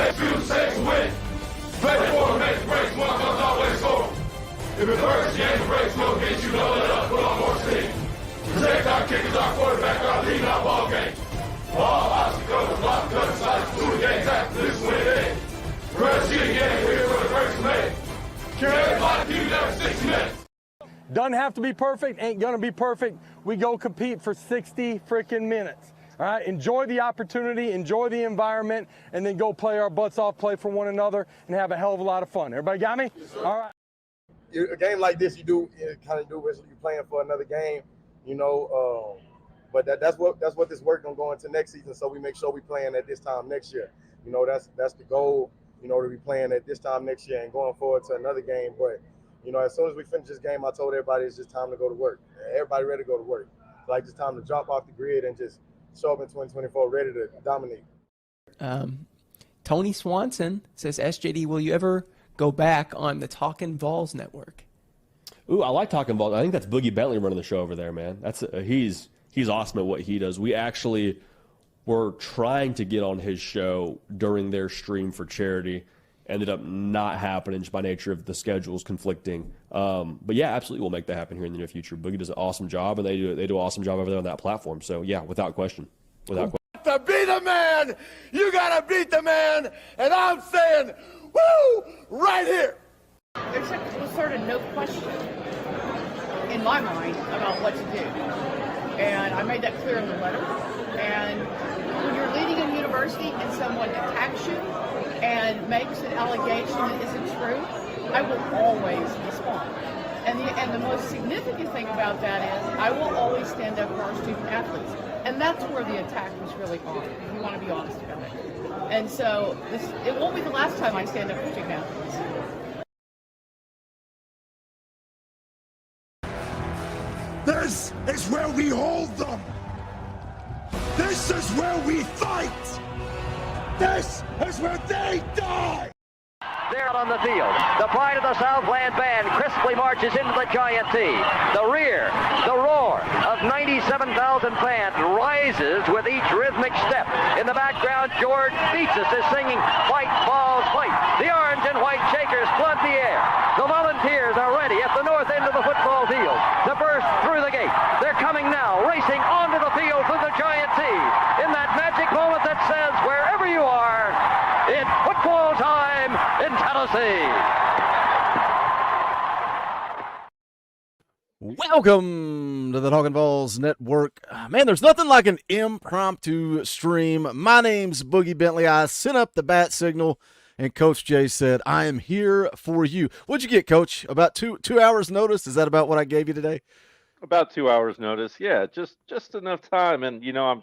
makes you say to win. Play for makes breaks, one comes always score. If it hurts, you ain't the breaks, we'll get you, don't let up, put on more steam. Protect our kickers, our quarterback, our lead, our ball game. All obstacles, block, cut, sides, 2 games after this win it. Press you again, here for the first mate. Carry like you never 6 minutes. Doesn't have to be perfect, ain't gonna be perfect. We go compete for 60 freaking minutes. All right, enjoy the opportunity, enjoy the environment, and then go play our butts off, play for one another, and have a hell of a lot of fun. Everybody got me? Yes, all right. A game like this, you kind of do what you're playing for another game, you know. But that's what this work gonna go into next season. So we make sure we playing at this time next year. You know, that's the goal. You know, to be playing at this time next year and going forward to another game. But you know, as soon as we finish this game, I told everybody it's just time to go to work. Everybody ready to go to work. Like it's time to drop off the grid and just show up in 2024 ready to dominate. Tony Swanson says, SJD, will you ever go back on the Talkin VAWLS network? Ooh, I like Talkin VAWLS. I think that's Boogie Bentley running the show over there, man. That's he's awesome at what he does. We actually were trying to get on his show during their stream for charity. Ended up not happening just by nature of the schedules conflicting. But yeah, absolutely we'll make that happen here in the near future. Boogie does an awesome job, and they do an awesome job over there on that platform. So yeah, without question. Without question. To be the man, you gotta beat the man, and I'm saying, woo, right here. There's sort of no question in my mind about what to do. And I made that clear in the letter. And when you're leading a university and someone attacks you and makes an allegation that isn't true, I will always respond. And the most significant thing about that is I will always stand up for our student athletes. And that's where the attack was really on, if you want to be honest about it. And so it won't be the last time I stand up for student athletes. This is where we hold them. This is where we fight. This is where they die. There on the field, the pride of the Southland band crisply marches into the Giant T. The rear, the roar of 97,000 fans rises with each rhythmic step. In the background, George Beatsis is singing White Balls Fight. The orange and white shakers flood the air. The volunteers are ready at the north end of the football field to burst through the gate. They're coming now, racing onto the field through the Giant T. In that magic moment that says, wherever you are, it's football time in Tennessee. Welcome to the Talkin VAWLS Network. Man, there's nothing like an impromptu stream. My name's Boogie Bentley. I sent up the bat signal, and Coach Jay said, I am here for you. What'd you get, Coach? About two hours notice? Is that about what I gave you today? About 2 hours notice. Yeah, just enough time. And, you know,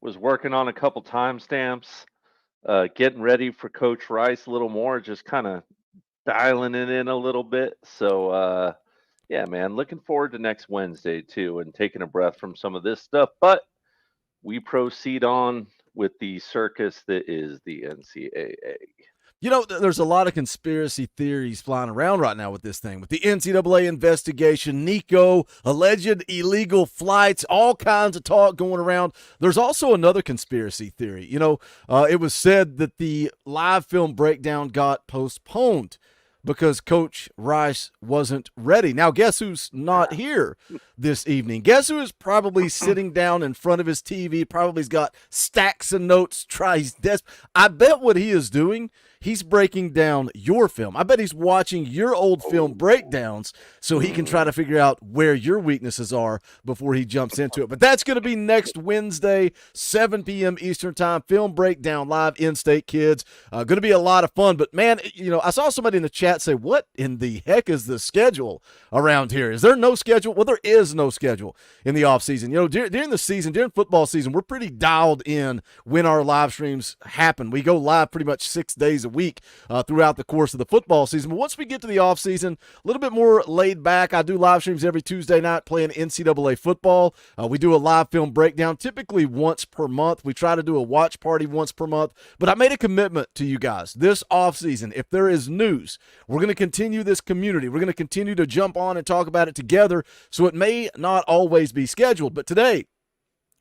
was working on a couple timestamps. Getting ready for Coach Rice a little more, just kind of dialing it in a little bit. So, yeah, man, looking forward to next Wednesday, too, and taking a breath from some of this stuff. But we proceed on with the circus that is the NCAA. You know, there's a lot of conspiracy theories flying around right now with this thing, with the NCAA investigation, Nico, alleged illegal flights, all kinds of talk going around. There's also another conspiracy theory. You know, it was said that the live film breakdown got postponed because Coach Rice wasn't ready. Now, guess who's not here this evening? Guess who is probably sitting down in front of his TV, probably's got stacks of notes, tries desk. I bet what he is doing, he's breaking down your film. I bet he's watching your old film breakdowns so he can try to figure out where your weaknesses are before he jumps into it. But that's going to be next Wednesday, 7 p.m. Eastern Time, film breakdown live in-state, kids. Going to be a lot of fun. But, man, you know, I saw somebody in the chat say, what in the heck is the schedule around here? Is there no schedule? Well, there is no schedule in the offseason. You know, during the season, during football season, we're pretty dialed in when our live streams happen. We go live pretty much 6 days a week throughout the course of the football season. But once we get to the off season, a little bit more laid back. I do live streams every Tuesday night playing NCAA football. We do a live film breakdown typically once per month. We try to do a watch party once per month. But I made a commitment to you guys this off season. If there is news, we're going to continue this community. We're going to continue to jump on and talk about it together. So it may not always be scheduled. But today,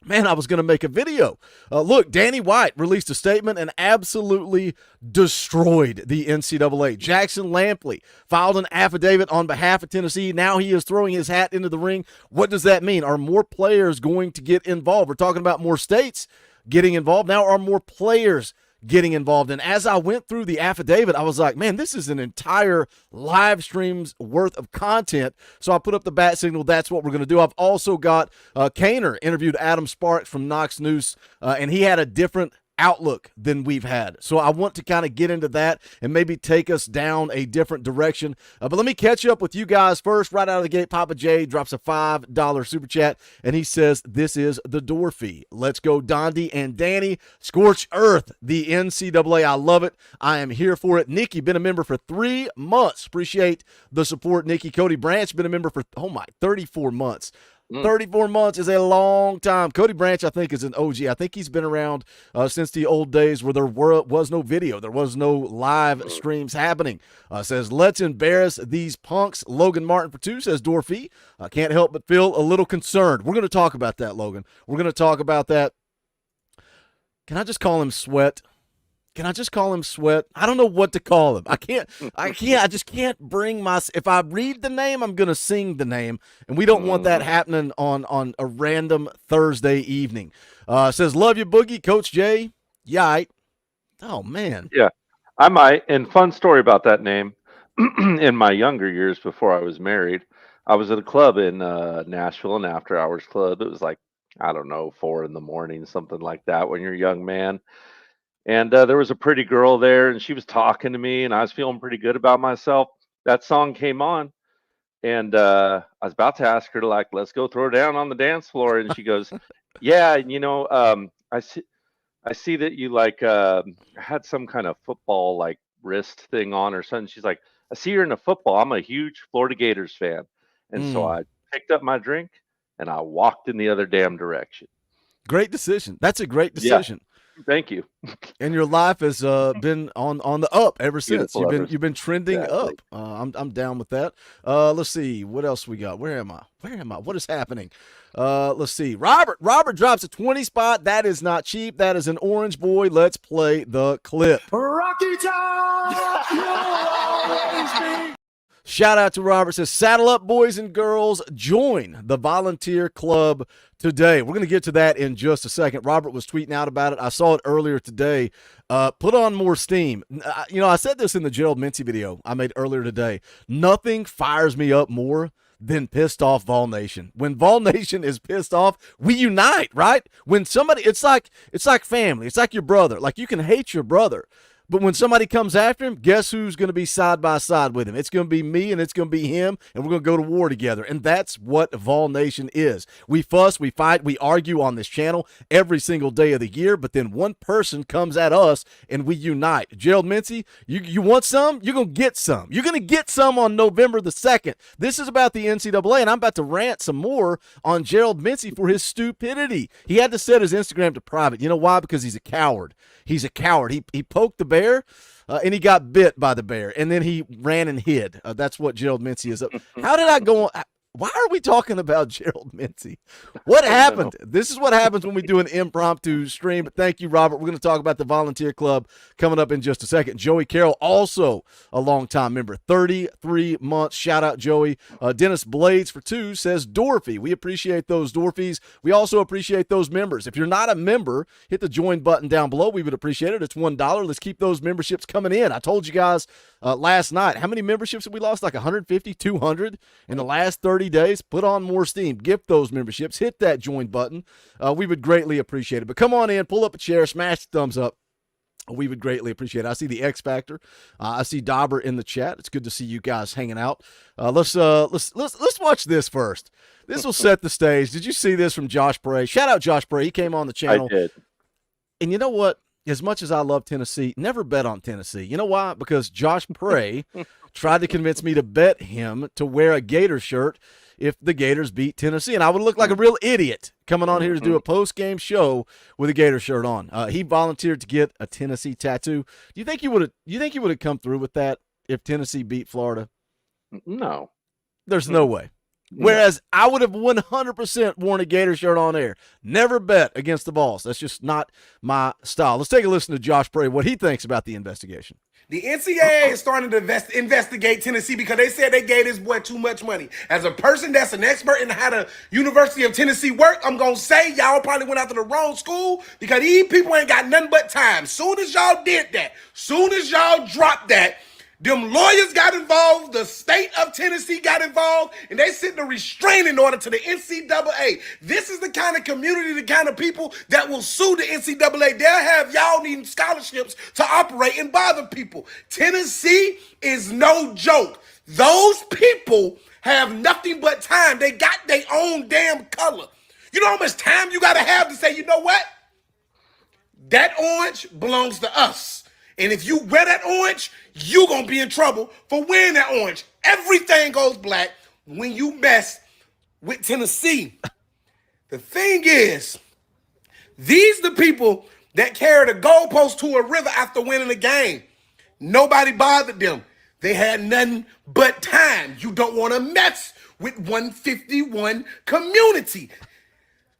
Man, I was going to make a video. Look, Danny White released a statement and absolutely destroyed the NCAA. Jackson Lampley filed an affidavit on behalf of Tennessee. Now he is throwing his hat into the ring. What does that mean? Are more players going to get involved? We're talking about more states getting involved. Now are more players getting involved? And as I went through the affidavit, I was like, man, this is an entire live stream's worth of content. So I put up the bat signal. That's what we're going to do. I've also got Kaner interviewed Adam Sparks from Knox News, and he had a different outlook than we've had. So I want to kind of get into that and maybe take us down a different direction. But let me catch up with you guys first. Right out of the gate, Papa J drops a $5 super chat, and he says, this is the door fee. Let's go, Dondi and Danny. Scorch Earth, the NCAA. I love it. I am here for it. Nikki, been a member for 3 months. Appreciate the support, Nikki. Cody Branch, been a member for, 34 months. 34 months is a long time. Cody Branch, I think, is an OG. I think he's been around since the old days where there was no video. There was no live streams happening. Says, let's embarrass these punks. Logan Martin for 2 says, Dorfy. I can't help but feel a little concerned. We're going to talk about that, Logan. We're going to talk about that. Can I just call him Sweat? Can I just call him Sweat? I don't know what to call him. I just can't bring if I read the name, I'm going to sing the name, and we don't want that happening on a random Thursday evening. Says, love you, Boogie. Coach Jay. Yite. Oh, man. Yeah, I might. And fun story about that name. In my younger years before I was married, I was at a club in Nashville, an after-hours club. It was like, I don't know, 4 a.m, something like that when you're a young man. And there was a pretty girl there, and she was talking to me, and I was feeling pretty good about myself. That song came on, and I was about to ask her to, like, let's go throw down on the dance floor. And she goes, yeah, I see that you, like, had some kind of football, like, wrist thing on or something. She's like, I see you're into football. I'm a huge Florida Gators fan. And so I picked up my drink, and I walked in the other damn direction. Great decision. That's a great decision. Yeah. Thank you. And your life has been on the up ever since. You've been trending exactly. up. I'm down with that. Let's see what else we got. Where am I? What is happening? Let's see. Robert drops a 20 spot. That is not cheap. That is an orange boy. Let's play the clip. Rocky Top! Shout out to Robert. Says, saddle up, boys and girls. Join the volunteer club today. We're going to get to that in just a second. Robert was tweeting out about it. I saw it earlier today. Put on more steam. I said this in the Gerald Mincy video I made earlier today. Nothing fires me up more than pissed off Vol Nation. When Vol Nation is pissed off, we unite, right? When somebody, it's like family. It's like your brother. Like, you can hate your brother, but when somebody comes after him, guess who's going to be side by side with him? It's going to be me, and it's going to be him, and we're going to go to war together. And that's what Vol Nation is. We fuss, we fight, we argue on this channel every single day of the year, but then one person comes at us, and we unite. Gerald Mincy, you want some? You're going to get some. You're going to get some on November the 2nd. This is about the NCAA, and I'm about to rant some more on Gerald Mincy for his stupidity. He had to set his Instagram to private. You know why? Because he's a coward. He's a coward. He poked the bear, and he got bit by the bear, and then he ran and hid. That's what Gerald Mincy is. How did I go on? Why are we talking about Gerald Mincy? What happened? This is what happens when we do an impromptu stream. But thank you, Robert. We're going to talk about the volunteer club coming up in just a second. Joey Carroll, also a longtime member, 33 months. Shout out, Joey. Dennis Blades for 2 says, Dorfy. We appreciate those Dorfies. We also appreciate those members. If you're not a member, hit the join button down below. We would appreciate it. It's $1. Let's keep those memberships coming in. I told you guys last night, how many memberships have we lost? Like 150, 200 in the last 30 days. Put on more steam. Gift those memberships. Hit that join button. We would greatly appreciate it. But come on in, pull up a chair, smash the thumbs up. We would greatly appreciate it. I see the X Factor. I see Dauber in the chat. It's good to see you guys hanging out. Let's watch this first. This will set the stage. Did you see this from Josh Bray? Shout out Josh Bray. He came on the channel. I did. And you know what? As much as I love Tennessee, never bet on Tennessee. You know why? Because Josh Bray tried to convince me to bet him to wear a Gator shirt if the Gators beat Tennessee. And I would look like a real idiot coming on here to do a post-game show with a Gator shirt on. He volunteered to get a Tennessee tattoo. Do you think he would have come through with that if Tennessee beat Florida? No. There's no way. Whereas I would have 100% worn a Gator shirt on air. Never bet against the Vols. That's just not my style. Let's take a listen to Josh Bray, what he thinks about the investigation. The NCAA is starting to investigate Tennessee because they said they gave this boy too much money. As a person that's an expert in how the University of Tennessee work, I'm going to say y'all probably went after the wrong school because these people ain't got nothing but time. Soon as y'all did that, soon as y'all dropped that, them lawyers got involved, the state of Tennessee got involved, and they sent a restraining order to the NCAA. This is the kind of community, the kind of people that will sue the NCAA. They'll have y'all needing scholarships to operate and bother people. Tennessee is no joke. Those people have nothing but time. They got their own damn color. You know how much time you got to have to say, you know what? That orange belongs to us. And if you wear that orange, you're going to be in trouble for wearing that orange. Everything goes black when you mess with Tennessee. The thing is, these the people that carry the goalpost to a river after winning a game. Nobody bothered them. They had nothing but time. You don't want to mess with 151 community.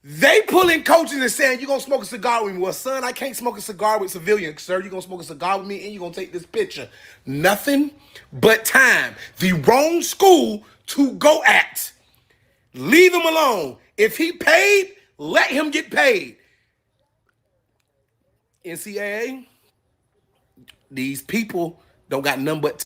They pulling coaches and saying, you're going to smoke a cigar with me. Well, son, I can't smoke a cigar with civilians, sir. You're going to smoke a cigar with me and you're going to take this picture. Nothing but time. The wrong school to go at. Leave him alone. If he paid, let him get paid. NCAA, these people don't got nothing but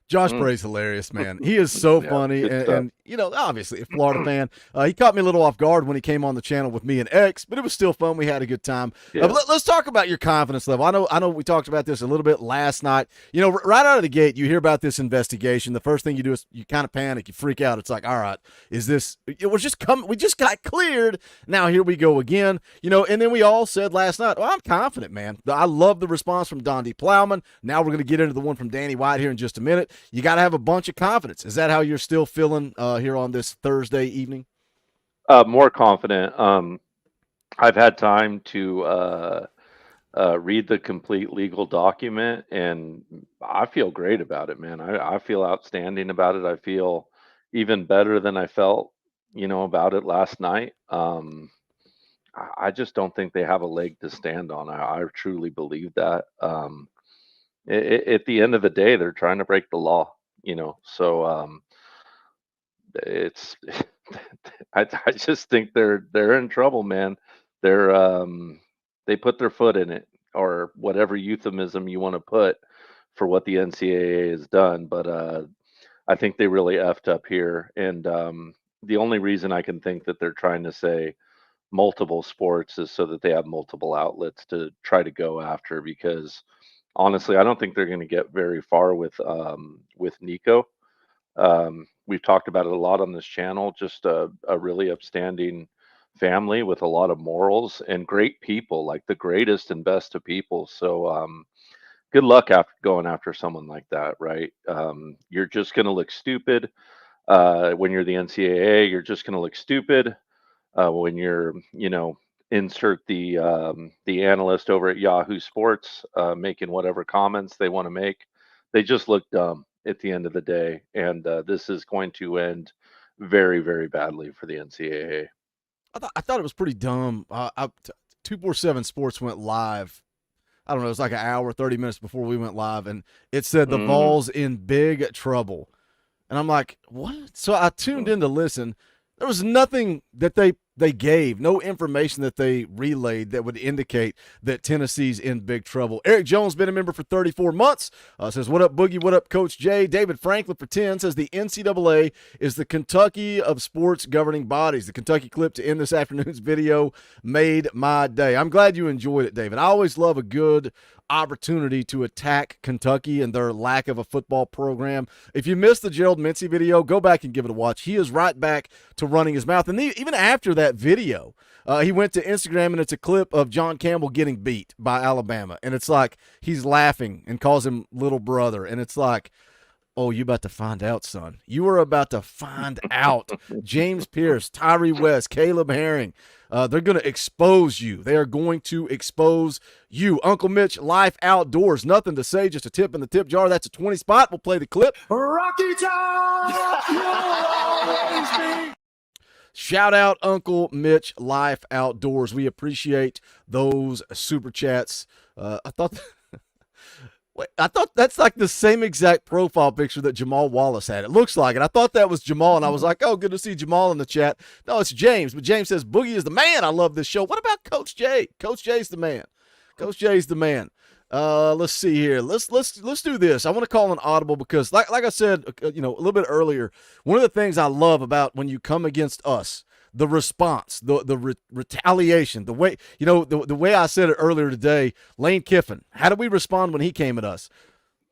Josh Bray's hilarious, man. He is so funny. And, you know, obviously a Florida fan. He caught me a little off guard when he came on the channel with me and X, but it was still fun. We had a good time. Yeah. Let's talk about your confidence level. I know we talked about this a little bit last night. You know, right out of the gate, you hear about this investigation. The first thing you do is you kind of panic. You freak out. It's like, all right, is this – we just got cleared. Now here we go again. You know, and then we all said last night, well, I'm confident, man. I love the response from Don D. Plowman. Now we're going to get into the one from Danny White here in just a minute. You got to have a bunch of confidence. Is that how you're still feeling here on this Thursday evening? More confident. I've had time to read the complete legal document, and I feel great about it, man. I feel outstanding about it. I feel even better than I felt, you know, about it last night. I just don't think they have a leg to stand on. I truly believe that. At the end of the day, they're trying to break the law, you know. So it's I just think they're in trouble, man. They put their foot in it, or whatever euphemism you want to put for what the NCAA has done. But I think they really effed up here. And the only reason I can think that they're trying to say multiple sports is so that they have multiple outlets to try to go after, because honestly, I don't think they're going to get very far with Nico. We've talked about it a lot on this channel. Just a really upstanding family with a lot of morals and great people, like the greatest and best of people. So good luck after going after someone like that, right? You're just going to look stupid when you're the NCAA. You're just going to look stupid when you're, you know, insert the analyst over at Yahoo Sports making whatever comments they want to make. They just look dumb at the end of the day, and this is going to end very, very badly for the NCAA. I thought it was pretty dumb. 247 Sports went live. I don't know, it was like an hour, 30 minutes before we went live, and it said the Vols in big trouble. And I'm like, what? So I tuned in to listen. There was nothing that they gave, no information that they relayed that would indicate that Tennessee's in big trouble. Eric Jones, been a member for 34 months, says, what up, Boogie? What up, Coach Jay? David Franklin for 10 says the NCAA is the Kentucky of sports governing bodies. The Kentucky clip to end this afternoon's video made my day. I'm glad you enjoyed it, David. I always love a good opportunity to attack Kentucky and their lack of a football program. If you missed the Gerald Mincy video, go back and give it a watch. He is right back to running his mouth. And even after that video, he went to Instagram, and it's a clip of John Campbell getting beat by Alabama. And it's like he's laughing and calls him little brother. And it's like, Oh, you about to find out, son. You are about to find out. James Pierce, Tyree West, Caleb Herring. They're going to expose you. They are going to expose you. Uncle Mitch, Life Outdoors. Nothing to say, just a tip in the tip jar. That's a 20 spot. We'll play the clip. Rocky Top, you'll always be. Shout out Uncle Mitch, Life Outdoors. We appreciate those super chats. I thought that's like the same exact profile picture that Jamal Wallace had. It looks like it. I thought that was Jamal, and I was like, oh, good to see Jamal in the chat. No, it's James. But James says, Boogie is the man. I love this show. What about Coach J? Coach J's the man. Coach J's the man. Let's see here. Let's do this. I want to call an audible because, like I said, a little bit earlier, one of the things I love about when you come against us, the response, the retaliation, the way, the way I said it earlier today, Lane Kiffin, how did we respond when he came at us?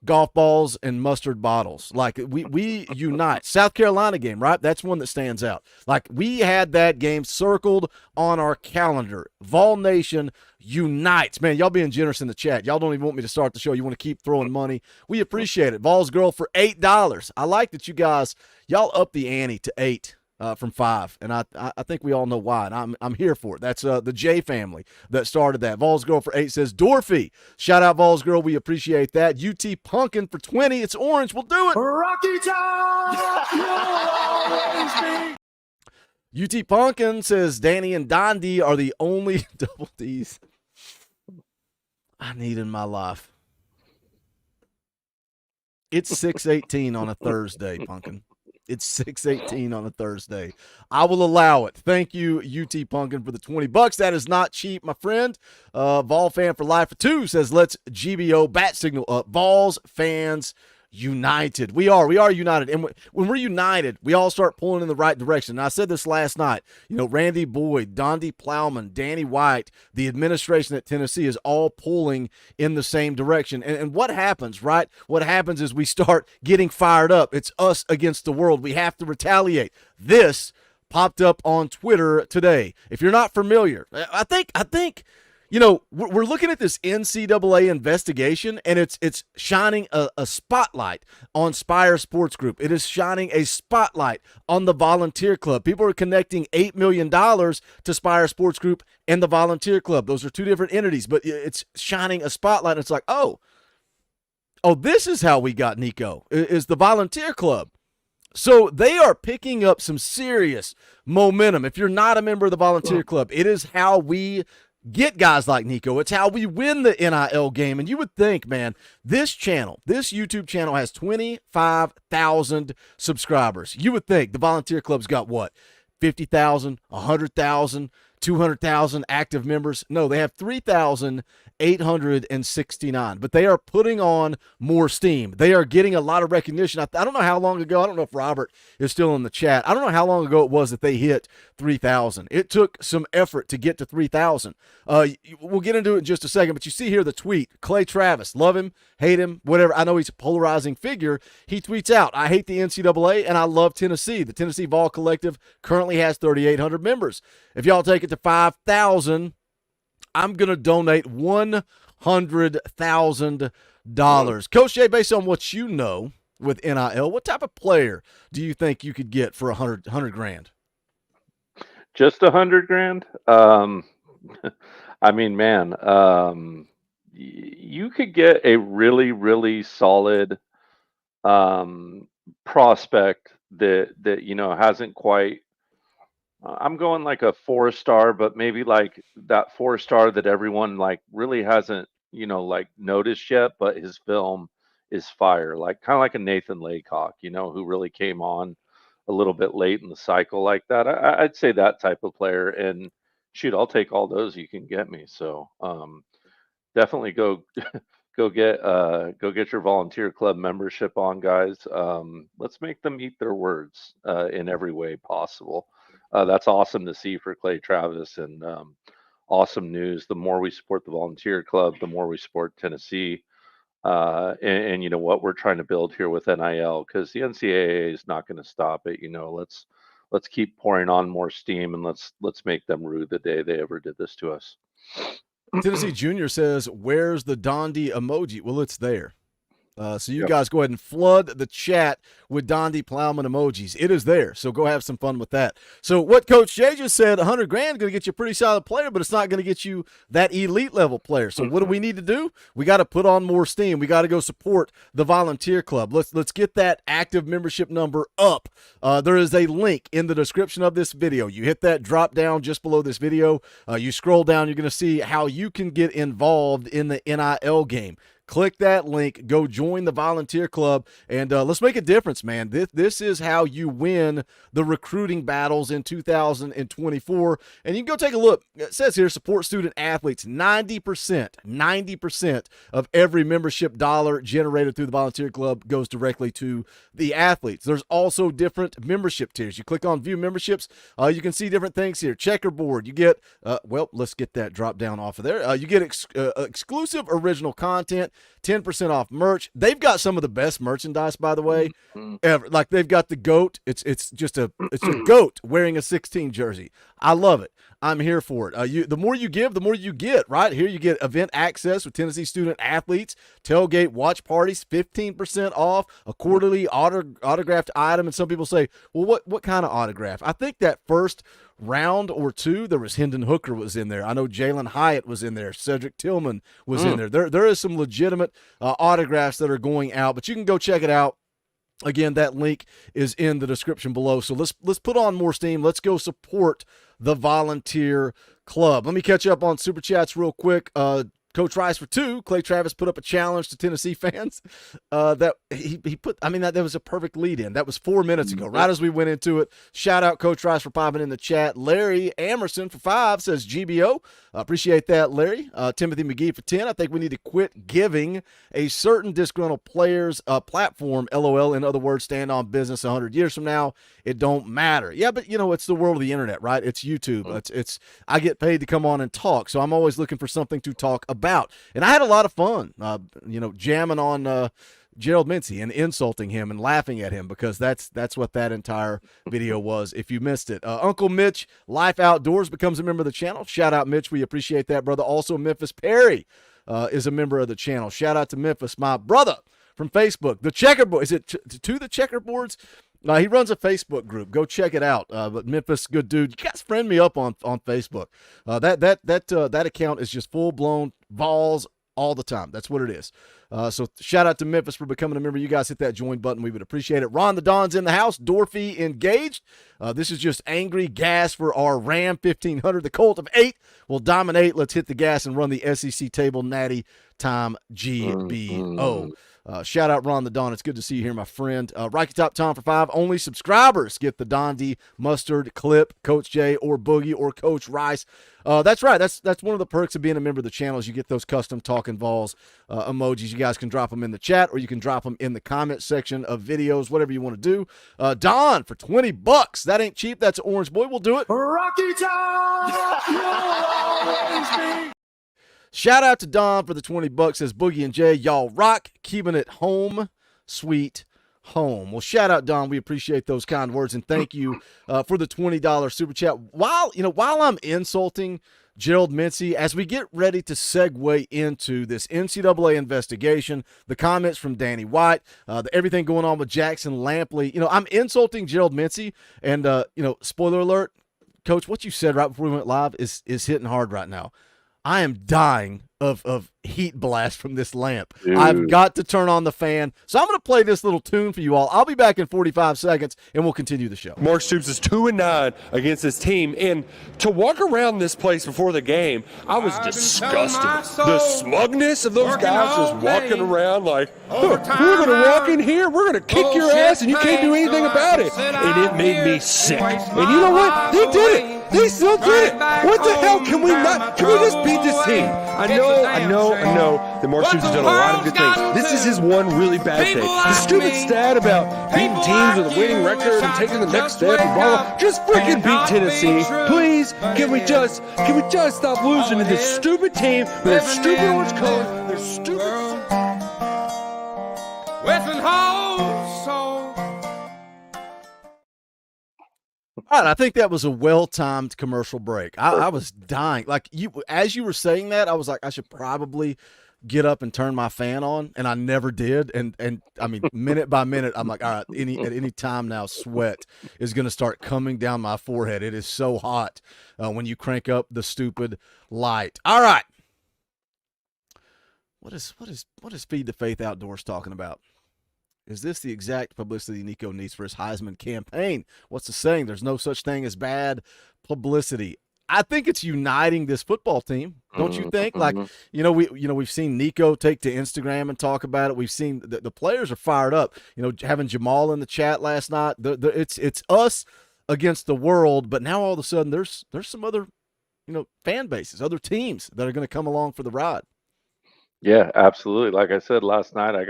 Golf balls and mustard bottles. Like, we unite. South Carolina game, right? That's one that stands out. Like, we had that game circled on our calendar. Vol Nation unites. Man, y'all being generous in the chat. Y'all don't even want me to start the show. You want to keep throwing money. We appreciate it. Vols Girl for $8. I like that y'all up the ante to $8. From 5, and I think we all know why, and I'm here for it. That's the J family that started that. Vols Girl for 8 says, Dorothy. Shout out Vols Girl, we appreciate that. UT Punkin for 20, it's orange, we'll do it. Rocky Top, you'll always be. UT Punkin says, Danny and Dondi are the only double D's I need in my life. It's 6:18 on a Thursday, Punkin. It's 6:18 on a Thursday. I will allow it. Thank you, UT Punkin, for the $20. That is not cheap, my friend. Vol fan for life for 2 says, let's GBO bat signal up. Vols fans united. We are united. And when we're united, we all start pulling in the right direction. And I said this last night. Randy Boyd, Dondi Plowman, Danny White, the administration at Tennessee is all pulling in the same direction. And what happens, right? What happens is we start getting fired up. It's us against the world. We have to retaliate. This popped up on Twitter today. If you're not familiar, I think we're looking at this NCAA investigation, and it's shining a spotlight on Spire Sports Group. It is shining a spotlight on the Volunteer Club. People are connecting $8 million to Spire Sports Group and the Volunteer Club. Those are two different entities, but it's shining a spotlight. And it's like, oh, this is how we got Nico, is the Volunteer Club. So they are picking up some serious momentum. If you're not a member of the Volunteer Club, it is how we get guys like Nico. It's how we win the NIL game. And you would think, man, this YouTube channel has 25,000 subscribers. You would think the Volunteer Club's got what? 50,000, 100,000, 200,000 active members. No, they have 3,869, but they are putting on more steam. They are getting a lot of recognition. I don't know how long ago. I don't know if Robert is still in the chat. I don't know how long ago it was that they hit 3,000. It took some effort to get to 3,000. We'll get into it in just a second, but you see here the tweet. Clay Travis, love him, hate him, whatever. I know he's a polarizing figure. He tweets out, I hate the NCAA and I love Tennessee. The Tennessee Vol Collective currently has 3,800 members. If y'all take it to 5,000, I'm going to donate $100,000. Coach Jay, based on what you know with NIL, what type of player do you think you could get for $100 grand? Just $100 grand? I mean, man, you could get a really, really solid prospect that hasn't quite. I'm going like a 4-star, but maybe like that 4-star that everyone like really hasn't noticed yet, but his film is fire. Like kind of like a Nathan Laycock, who really came on a little bit late in the cycle like that. I'd say that type of player. And shoot, I'll take all those you can get me. So definitely go get your Volunteer Club membership on, guys. Let's make them eat their words in every way possible. That's awesome to see for Clay Travis, and awesome news. The more we support the Volunteer Club, the more we support Tennessee. And you know what we're trying to build here with NIL, because the NCAA is not going to stop it. Let's keep pouring on more steam, and let's make them rue the day they ever did this to us. Tennessee Junior says, "Where's the Dondi emoji?" Well, it's there. So you guys go ahead and flood the chat with Dondi Plowman emojis. It is there, so go have some fun with that. So what Coach Jay just said, $100 grand going to get you a pretty solid player, but it's not going to get you that elite level player. So what do we need to do? We got to put on more steam. We got to go support the volunteer club. Let's get that active membership number up. There is a link in the description of this video. You hit that drop down just below this video. You scroll down, you're going to see how you can get involved in the NIL game. Click that link, go join the volunteer club, and let's make a difference, man. This is how you win the recruiting battles in 2024. And you can go take a look. It says here, support student athletes. 90% of every membership dollar generated through the volunteer club goes directly to the athletes. There's also different membership tiers. You click on view memberships, you can see different things here. Checkerboard, you get, let's get that drop down off of there. You get exclusive original content, 10% off merch. They've got some of the best merchandise, by the way, ever. Like they've got the goat. It's a goat wearing a 16 jersey. I love it. I'm here for it. The more you give, the more you get, right? Here you get event access with Tennessee student athletes, tailgate watch parties, 15% off, a quarterly autographed item. And some people say, well, what kind of autograph? I think that first round or two, there was Hendon Hooker was in there. I know Jalen Hyatt was in there. Cedric Tillman was in there. There is some legitimate autographs that are going out, but you can go check it out. Again, that link is in the description below. So let's put on more steam. Let's go support the volunteer club. Let me catch up on Super Chats real quick. Coach Rice for 2. Clay Travis put up a challenge to Tennessee fans that he put. I mean, that was a perfect lead in. That was 4 minutes ago, right as we went into it. Shout out Coach Rice for popping in the chat. Larry Amerson for 5 says GBO. Appreciate that, Larry. Timothy McGee for 10. I think we need to quit giving a certain disgruntled players a platform. LOL. In other words, stand on business 100 years from now. It don't matter. Yeah, but it's the world of the internet, right? It's YouTube. It's I get paid to come on and talk, so I'm always looking for something to talk about. And I had a lot of fun, jamming on Gerald Mincy and insulting him and laughing at him, because that's what that entire video was. If you missed it, Uncle Mitch, Life Outdoors, becomes a member of the channel. Shout out, Mitch. We appreciate that, brother. Also, Memphis Perry is a member of the channel. Shout out to Memphis, my brother from Facebook. The Checkerboard. Is it to the Checkerboards? He runs a Facebook group. Go check it out. But Memphis, good dude. You guys friend me up on Facebook. That account is just full-blown Vols all the time. That's what it is. So shout out to Memphis for becoming a member. You guys hit that join button. We would appreciate it. Ron the Don's in the house. Dorothy engaged. This is just angry gas for our Ram 1500. The Colt of 8 will dominate. Let's hit the gas and run the SEC table. Natty time GBO. Shout out Ron the Don. It's good to see you here, my friend. Rocky Top Tom for 5. Only subscribers get the Dondi mustard clip, Coach J or Boogie or Coach Rice. That's right. That's one of the perks of being a member of the channel is you get those custom Talkin VAWLS emojis. You guys can drop them in the chat or you can drop them in the comment section of videos, whatever you want to do. Don for $20. That ain't cheap. That's Orange Boy. We'll do it. Rocky Top! Shout out to Don for the $20. Says Boogie and Jay, y'all rock, keeping it home, sweet home. Well, shout out Don. We appreciate those kind words, and thank you for the $20 super chat. While I'm insulting Gerald Mincy, as we get ready to segue into this NCAA investigation, the comments from Danny White, everything going on with Jackson Lampley, I'm insulting Gerald Mincy, and spoiler alert, Coach, what you said right before we went live is hitting hard right now. I am dying of heat blast from this lamp. Dude. I've got to turn on the fan. So I'm going to play this little tune for you all. I'll be back in 45 seconds, and we'll continue the show. Mark Stoops is 2-9 against this team. And to walk around this place before the game, I was disgusted. The smugness of those guys just walking around like, we're going to walk in here, we're going to kick your ass, and you can't do anything about it. And it made me sick. And you know what? They did it. They still did it. What the hell? Can we just beat this team? I know that Mark Stoops has done a lot of good things. This is his one really bad thing. The stupid stat about beating teams with a winning record and taking the next step and blah, blah. Just freaking beat Tennessee. Please, can we just stop losing to this stupid team with their stupid orange color, their stupid All right, I think that was a well-timed commercial break. I was dying. Like as you were saying that, I was like, I should probably get up and turn my fan on, and I never did. And I mean, minute by minute, I'm like, all right, at any time now, sweat is going to start coming down my forehead. It is so hot when you crank up the stupid light. All right. What is Feed the Faith Outdoors talking about? Is this the exact publicity Nico needs for his Heisman campaign? What's the saying? There's no such thing as bad publicity. I think it's uniting this football team. Don't you think? Like, we've seen Nico take to Instagram and talk about it. We've seen the players are fired up. Having Jamal in the chat last night. It's us against the world. But now all of a sudden there's some other, fan bases, other teams that are going to come along for the ride. Yeah, absolutely. Like I said last night, I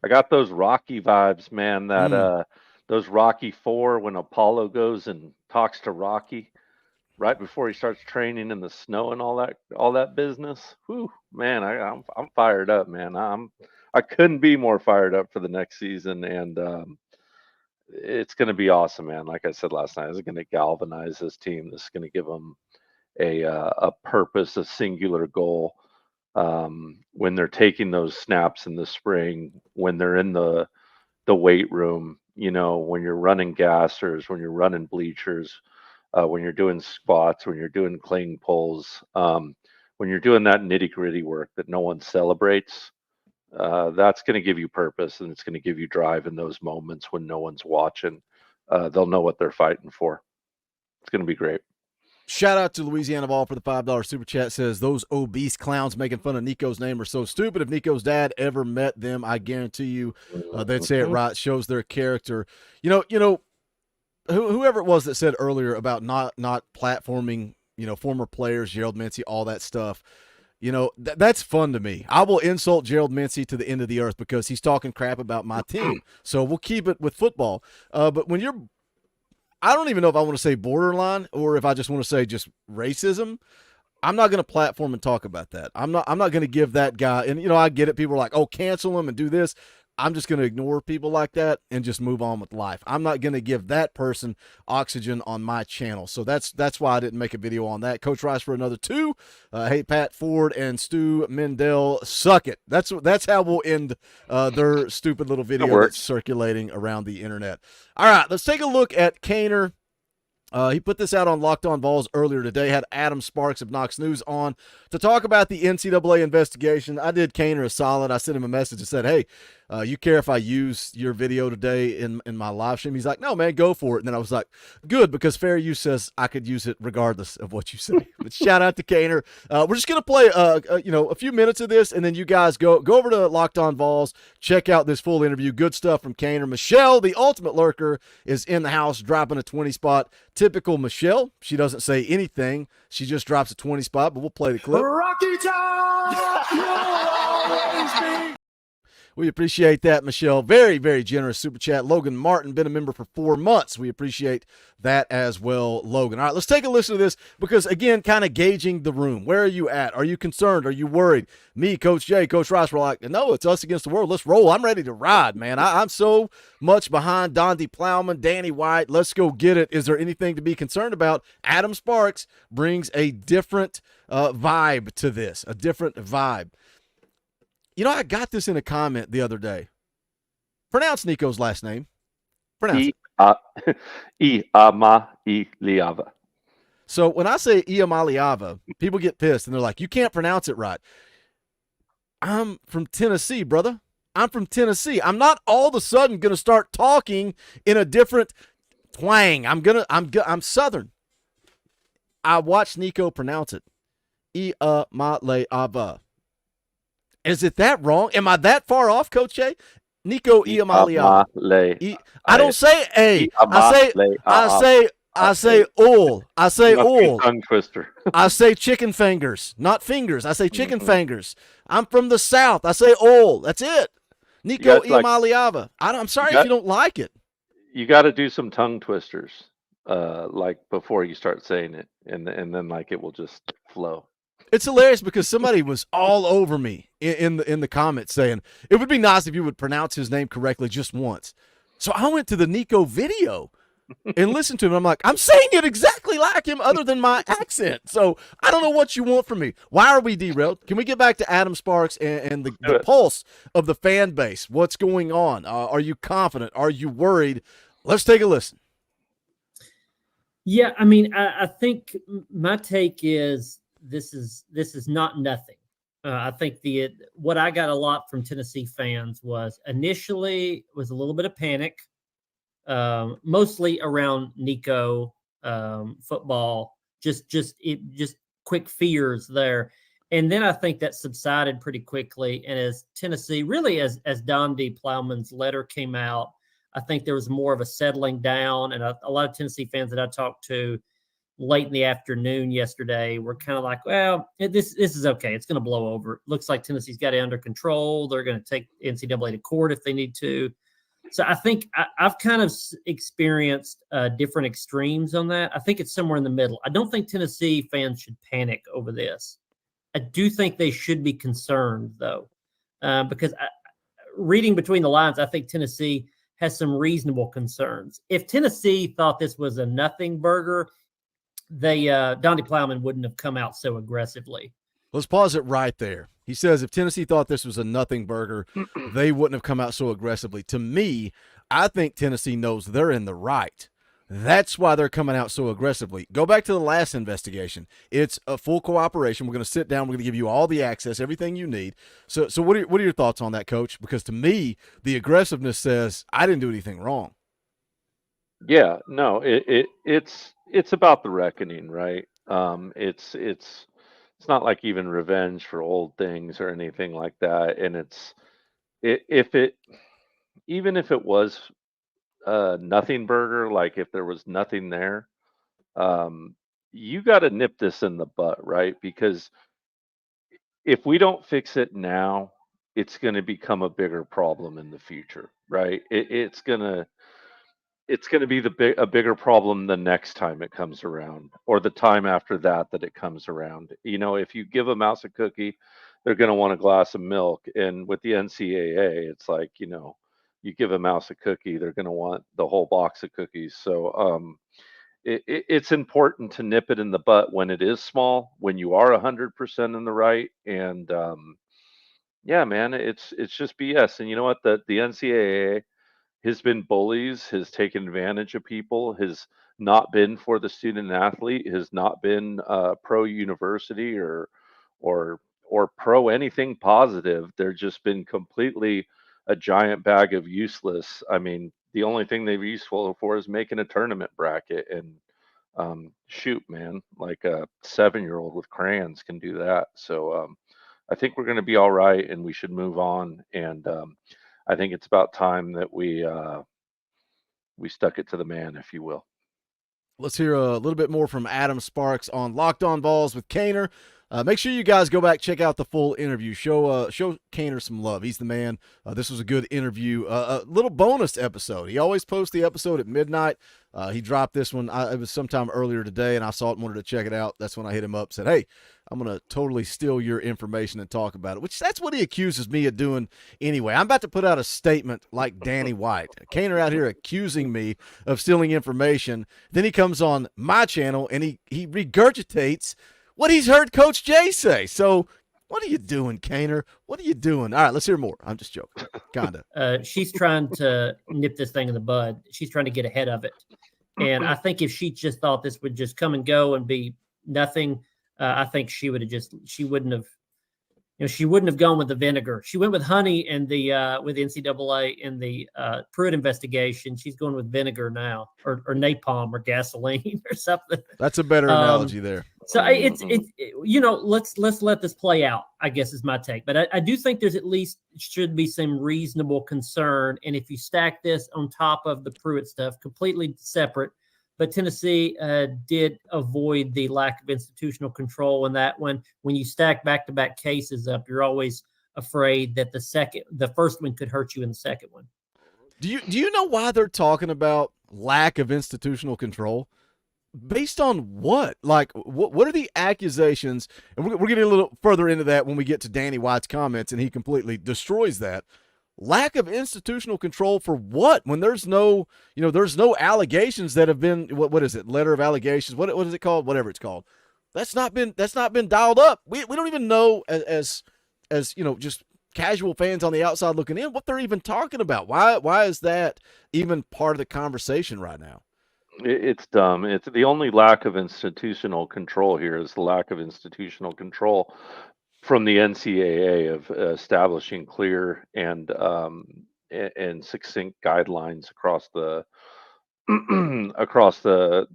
got those Rocky vibes, man. That those Rocky 4 when Apollo goes and talks to Rocky right before he starts training in the snow and all that business. Whew, man, I'm fired up, man. I couldn't be more fired up for the next season, and it's going to be awesome, man. Like I said last night, it's going to galvanize this team. This is going to give them a purpose, a singular goal. When they're taking those snaps in the spring, when they're in the weight room, when you're running gassers, when you're running bleachers, when you're doing squats, when you're doing cling pulls, when you're doing that nitty gritty work that no one celebrates, that's going to give you purpose, and it's going to give you drive in those moments when no one's watching. They'll know what they're fighting for. It's going to be great. Shout out to Louisiana Ball for the $5 super chat. Says those obese clowns making fun of Nico's name are so stupid. If Nico's dad ever met them, I guarantee you they'd say it right. Shows their character. Whoever it was that said earlier about not platforming, former players, Gerald Mincy, all that stuff. That's fun to me. I will insult Gerald Mincy to the end of the earth because he's talking crap about my team. So we'll keep it with football. But when you're, I don't even know if I want to say borderline or if I just want to say just racism. I'm not going to platform and talk about that. I'm not going to give that guy, and I get it. People are like, oh, cancel him and do this. I'm just going to ignore people like that and just move on with life. I'm not going to give that person oxygen on my channel. So that's why I didn't make a video on that. Coach Rice for another 2. Hey, Pat Ford and Stu Mendel, suck it. That's how we'll end their stupid little video that's circulating around the internet. All right, let's take a look at Kaner. He put this out on Locked On Vols earlier today, had Adam Sparks of Knox News on to talk about the NCAA investigation. I did Kaner a solid. I sent him a message and said, hey, you care if I use your video today in my live stream? He's like, no, man, go for it. And then I was like, good, because fair use says I could use it regardless of what you say. But shout out to Kaner. We're just going to play a few minutes of this, and then you guys go over to Locked On Vols, check out this full interview. Good stuff from Kaner. Michelle, the ultimate lurker, is in the house dropping a 20 spot. Typical Michelle. She doesn't say anything. She just drops a 20 spot, but we'll play the clip. Rocky Top! You'll always be. We appreciate that, Michelle. Very, very generous super chat. Logan Martin, been a member for 4 months. We appreciate that as well, Logan. All right, let's take a listen to this because, again, kind of gauging the room. Where are you at? Are you concerned? Are you worried? Me, Coach Jay, Coach Rice, we're like, no, it's us against the world. Let's roll. I'm ready to ride, man. I'm so much behind Donde Plowman, Danny White. Let's go get it. Is there anything to be concerned about? Adam Sparks brings a different vibe to this, a different vibe. I got this in a comment the other day. Pronounce Nico's last name. Pronounce it. Iamaleava. So when I say Iamaleava, people get pissed, and they're like, you can't pronounce it right. I'm from Tennessee, brother. I'm from Tennessee. I'm not all of a sudden going to start talking in a different twang. I'm Southern. I watched Nico pronounce it. Iamaleava. Is it that wrong? Am I that far off, Coach Jay? Nico Iamaleava. I don't say a. I say ul. I say ul. Tongue twister. I say chicken fingers, not fingers. I say chicken fingers. I'm from the South. I say ul. That's it. Nico Iamaleava. I'm sorry if you don't like it. You got to do some tongue twisters, like before you start saying it, and then like it will just flow. It's hilarious because somebody was all over me in the comments saying it would be nice if you would pronounce his name correctly just once. So I went to the Nico video and listen to him. I'm like, I'm saying it exactly like him other than my accent. So I don't know what you want from me. Why are we derailed? Can we get back to Adam Sparks and the pulse of the fan base? What's going on? Are you confident? Are you worried? Let's take a listen. Yeah, I mean, I think my take is this is not nothing. I think what I got a lot from Tennessee fans was initially was a little bit of panic, mostly around Nico football, just quick fears there, and then I think that subsided pretty quickly. And as Tennessee, really as Don D. Plowman's letter came out, I think there was more of a settling down, and a lot of Tennessee fans that I talked to late in the afternoon yesterday were kind of like, well, this is okay. It's going to blow over. It looks like Tennessee's got it under control. They're going to take NCAA to court if they need to. So I think I've kind of experienced different extremes on that. I think it's somewhere in the middle. I don't think Tennessee fans should panic over this. I do think they should be concerned, though, because reading between the lines, I think Tennessee has some reasonable concerns. If Tennessee thought this was a nothing burger, Donnie Plowman wouldn't have come out so aggressively. Let's pause it right there. He says if Tennessee thought this was a nothing burger, they wouldn't have come out so aggressively. To me, I think Tennessee knows they're in the right. That's why they're coming out so aggressively. Go back to the last investigation. It's a full cooperation. We're going to sit down. We're going to give you all the access, everything you need. So what are your thoughts on that, Coach? Because to me, the aggressiveness says I didn't do anything wrong. Yeah, no, it's about the reckoning, right? It's not like even revenge for old things or anything like that. And even if it was nothing burger, like if there was nothing there, you got to nip this in the butt, right? Because if we don't fix it now, it's going to become a bigger problem in the future, right? It's going to be a bigger problem the next time it comes around, or the time after that it comes around. If you give a mouse a cookie, they're going to want a glass of milk. And with the NCAA, it's like, you give a mouse a cookie, they're going to want the whole box of cookies. So it's important to nip it in the butt when it is small, when you are 100% in the right. And yeah, man, it's just BS. And you know what? The NCAA has been bullies, has taken advantage of people, has not been for the student athlete, has not been pro university or pro anything positive. They're just been completely a giant bag of useless. I mean, the only thing they've useful for is making a tournament bracket. And shoot, man, like a 7-year-old with crayons can do that. So I think we're going to be all right, and we should move on. And I think it's about time that we stuck it to the man, if you will. Let's hear a little bit more from Adam Sparks on Locked On Vols with Kaner. Make sure you guys go back, check out the full interview. Show Kaner some love. He's the man. This was a good interview. A little bonus episode. He always posts the episode at midnight. He dropped this one. It was sometime earlier today, and I saw it and wanted to check it out. That's when I hit him up, said, hey, I'm going to totally steal your information and talk about it, which that's what he accuses me of doing anyway. I'm about to put out a statement like Danny White. Kaner out here accusing me of stealing information. Then he comes on my channel, and he regurgitates what he's heard Coach Jay say. So what are you doing, Kaner? What are you doing? All right, let's hear more. I'm just joking, kind of. She's trying to nip this thing in the bud. She's trying to get ahead of it. And I think if she just thought this would just come and go and be nothing, I think she wouldn't have gone with the vinegar. She went with honey and with NCAA in the Pruitt investigation. She's going with vinegar now, or napalm, or gasoline, or something. That's a better analogy there. So it's let's let this play out, I guess, is my take. But I do think there's at least should be some reasonable concern. And if you stack this on top of the Pruitt stuff, completely separate, but Tennessee did avoid the lack of institutional control in that one. When you stack back-to-back cases up, you're always afraid that the first one could hurt you in the second one. Do you know why they're talking about lack of institutional control? Based on what? Like, what are the accusations? And we're getting a little further into that when we get to Danny White's comments, and he completely destroys that. Lack of institutional control for what? When there's no, there's no allegations that have been, what is it? Letter of allegations. What is it called? Whatever it's called. That's not been dialed up. We don't even know as just casual fans on the outside looking in what they're even talking about. Why is that even part of the conversation right now? It's dumb. It's the only lack of institutional control here is the lack of institutional control from the NCAA of establishing clear and succinct guidelines across the across the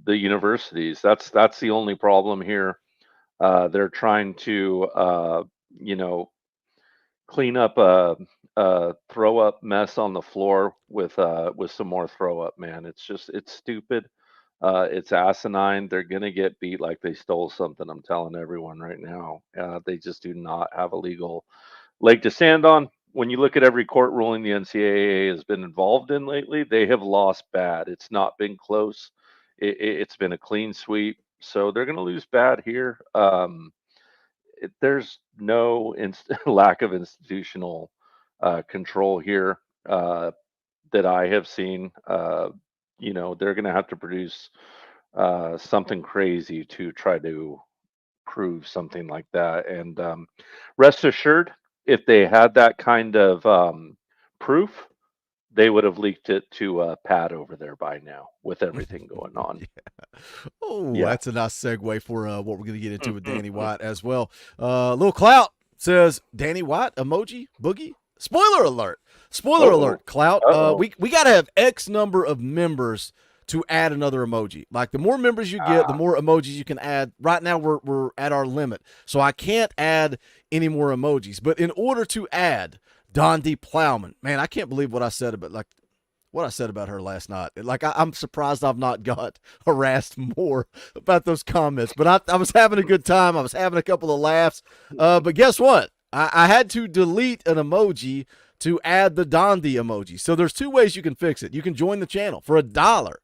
universities. That's the only problem here. They're trying to clean up a throw up mess on the floor with some more throw up, man. It's stupid. It's asinine. They're gonna get beat like they stole something. I'm telling everyone right now. They just do not have a legal leg to stand on. When you look at every court ruling the NCAA has been involved in lately, they have lost bad. It's not been close. It's been a clean sweep. So they're going to lose bad here. There's no lack of institutional control here that I have seen. They're going to have to produce something crazy to try to prove something like that. And rest assured, if they had that kind of proof, they would have leaked it to Pat over there by now with everything going on. Yeah. Oh, yeah. That's a nice segue for what we're going to get into with Danny White as well. Little Clout says, Danny White, emoji, boogie. Spoiler alert. Spoiler alert, Clout. We got to have X number of members to add another emoji. Like the more members you get, the more emojis you can add. Right now we're at our limit. So I can't add any more emojis. But in order to add Dondi Plowman, man, I can't believe what I said about her last night. Like I'm surprised I've not got harassed more about those comments. But I was having a good time. I was having a couple of laughs. But guess what? I had to delete an emoji to add the Dondi emoji. So there's two ways you can fix it. You can join the channel for $1.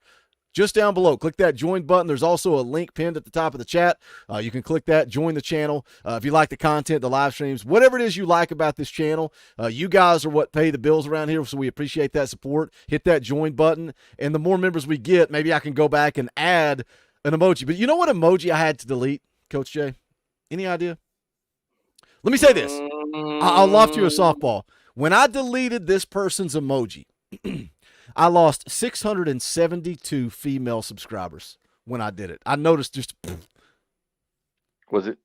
Just down below, click that join button. There's also a link pinned at the top of the chat. You can click that, join the channel. If you like the content, the live streams, whatever it is you like about this channel, you guys are what pay the bills around here, so we appreciate that support. Hit that join button, and the more members we get, maybe I can go back and add an emoji. But you know what emoji I had to delete, Coach Jay? Any idea? Let me say this. I'll loft you a softball. When I deleted this person's emoji, I lost 672 female subscribers when I did it. I noticed just. Was it?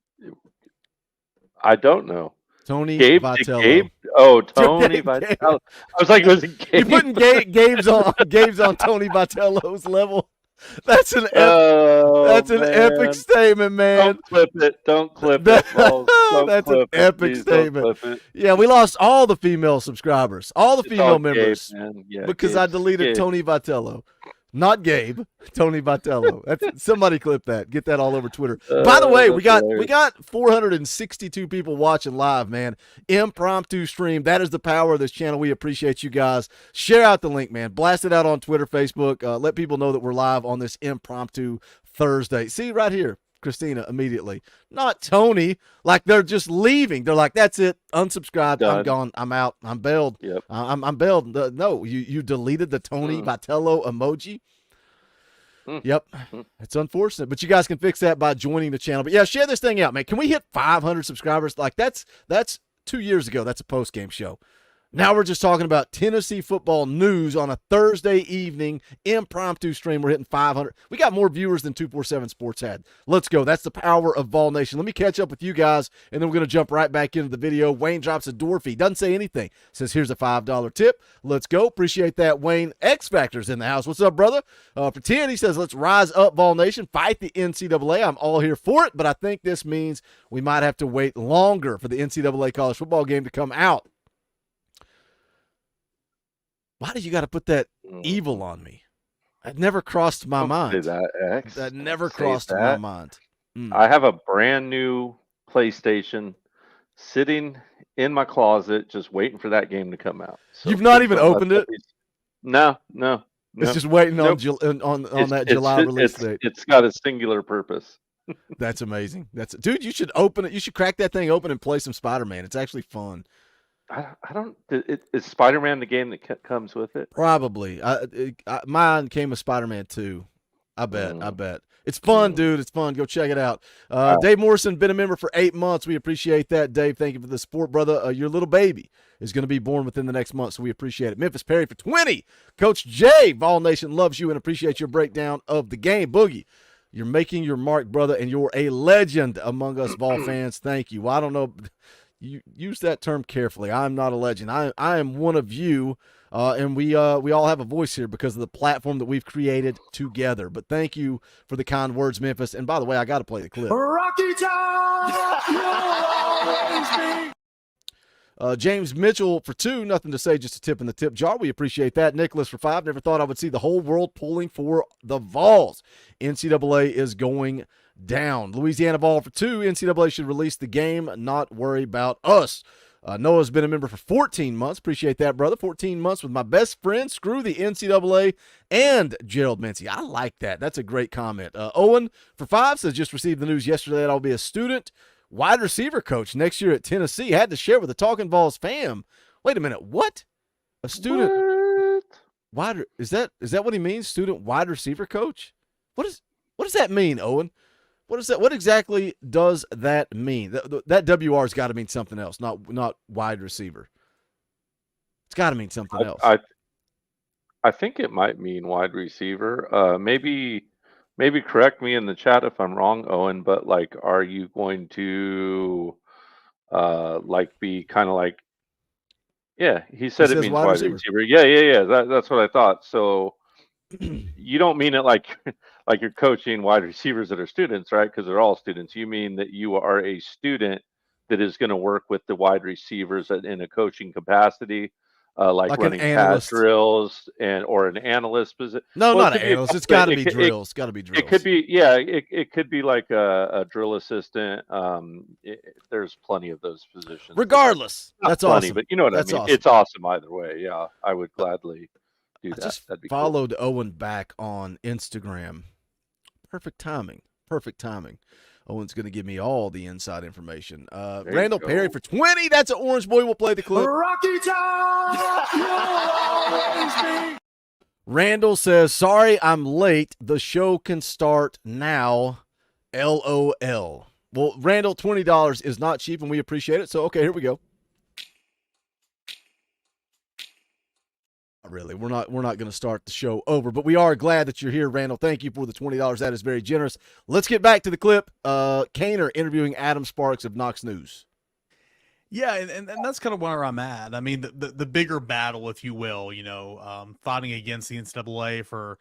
I don't know. Tony Gabe, Vitello. Gabe? Oh, Tony Vitello. I was like, was it Gabe? You're putting Gabe's on Tony Vitello's level. That's an epic statement, man. Don't clip it. Don't clip it. That's an epic statement. Yeah, we lost all the female subscribers, all the female members, because Gabe, I deleted Tony Vitello. Not Gabe, Tony Vitello. Somebody clip that. Get that all over Twitter. By the way, we got 462 people watching live, man. Impromptu stream. That is the power of this channel. We appreciate you guys. Share out the link, man. Blast it out on Twitter, Facebook. Let people know that we're live on this impromptu Thursday. See right here, Christina immediately. Not Tony. Like they're just leaving. They're like, that's it. Unsubscribed. Done. I'm gone. I'm out. I'm bailed. Yep. I'm bailed. No, you deleted the Tony Vitello emoji. Yep. It's unfortunate, but you guys can fix that by joining the channel. But yeah, share this thing out, man. Can we hit 500 subscribers? Like that's 2 years ago. That's a post-game show. Now we're just talking about Tennessee football news on a Thursday evening impromptu stream. We're hitting 500. We got more viewers than 247 Sports had. Let's go. That's the power of Vol Nation. Let me catch up with you guys, and then we're going to jump right back into the video. Wayne drops a door fee. Doesn't say anything. Says, here's a $5 tip. Let's go. Appreciate that, Wayne. X Factor's in the house. What's up, brother? For 10, he says, let's rise up, Vol Nation. Fight the NCAA. I'm all here for it, but I think this means we might have to wait longer for the NCAA college football game to come out. Why did you got to put that evil on me? That never crossed my mind. Say that, X. That never crossed my mind. I have a brand new PlayStation sitting in my closet, just waiting for that game to come out. So you've not even opened it? No. It's just waiting on that July release date. It's got a singular purpose. That's amazing. Dude, you should open it. You should crack that thing open and play some Spider-Man. It's actually fun. I don't. Is Spider-Man the game that comes with it? Probably. Mine came with Spider-Man 2. I bet. I Mm. bet. It's fun, dude. It's fun. Go check it out. right. Dave Morrison, been a member for 8 months. We appreciate that, Dave. Thank you for the support, brother. Your little baby is going to be born within the next month, so we appreciate it. Memphis Perry for 20. Coach Jay, Vol Nation loves you and appreciates your breakdown of the game. Boogie, you're making your mark, brother, and you're a legend among us Vol fans. Thank you. Well, I don't know. You use that term carefully. I'm not a legend. I am one of you. And we all have a voice here because of the platform that we've created together. But thank you for the kind words, Memphis. And by the way, I got to play the clip. Rocky Top, you'll always be. James Mitchell for 2, nothing to say, just a tip in the tip jar. We appreciate that. Nicholas for 5, never thought I would see the whole world pulling for the Vols. NCAA is going down. Louisiana Vol for 2, NCAA should release the game, not worry about us. Noah's been a member for 14 months. Appreciate that, brother. 14 months with my best friend. Screw the NCAA and Gerald Mincy. I like that. That's a great comment. Owen for 5 says, just received the news yesterday that I'll be a student wide receiver coach next year at Tennessee. Had to share with the Talkin VAWLS fam. Wait a minute. What? A student wide? Is that what he means? Student wide receiver coach? What does that mean, Owen? What is that? What exactly does that mean? That WR's got to mean something else, not wide receiver. It's got to mean something else. I think it might mean wide receiver. Maybe correct me in the chat if I'm wrong, Owen. But like, are you going to like be kind of like? Yeah, he said it means wide receiver. Yeah. That's what I thought. So you don't mean it like you're coaching wide receivers that are students, right? Because they're all students. You mean that you are a student that is going to work with the wide receivers in a coaching capacity, like running pass drills or an analyst position. No, not an analyst. It's got to be drills. Got to be drills. It could be, yeah. It could be like a drill assistant. There's plenty of those positions. Regardless, that's plenty, awesome. But you know what that's I mean. Awesome. It's awesome either way. Yeah, I would gladly. I just followed Owen back on Instagram. Perfect timing. Owen's going to give me all the inside information. Randall Perry for 20. That's an Orange Boy. We'll play the clip. Rocky Top, you'll always be. Randall says, sorry, I'm late. The show can start now. LOL. Well, Randall, $20 is not cheap, and we appreciate it. So, okay, here we go. Really, we're not going to start the show over, but we are glad that you're here, Randall. Thank you for the $20. That is very generous. Let's get back to the clip. Kaner interviewing Adam Sparks of Knox News. Yeah, and that's kind of where I'm at. I mean, the bigger battle, if you will, fighting against the NCAA for,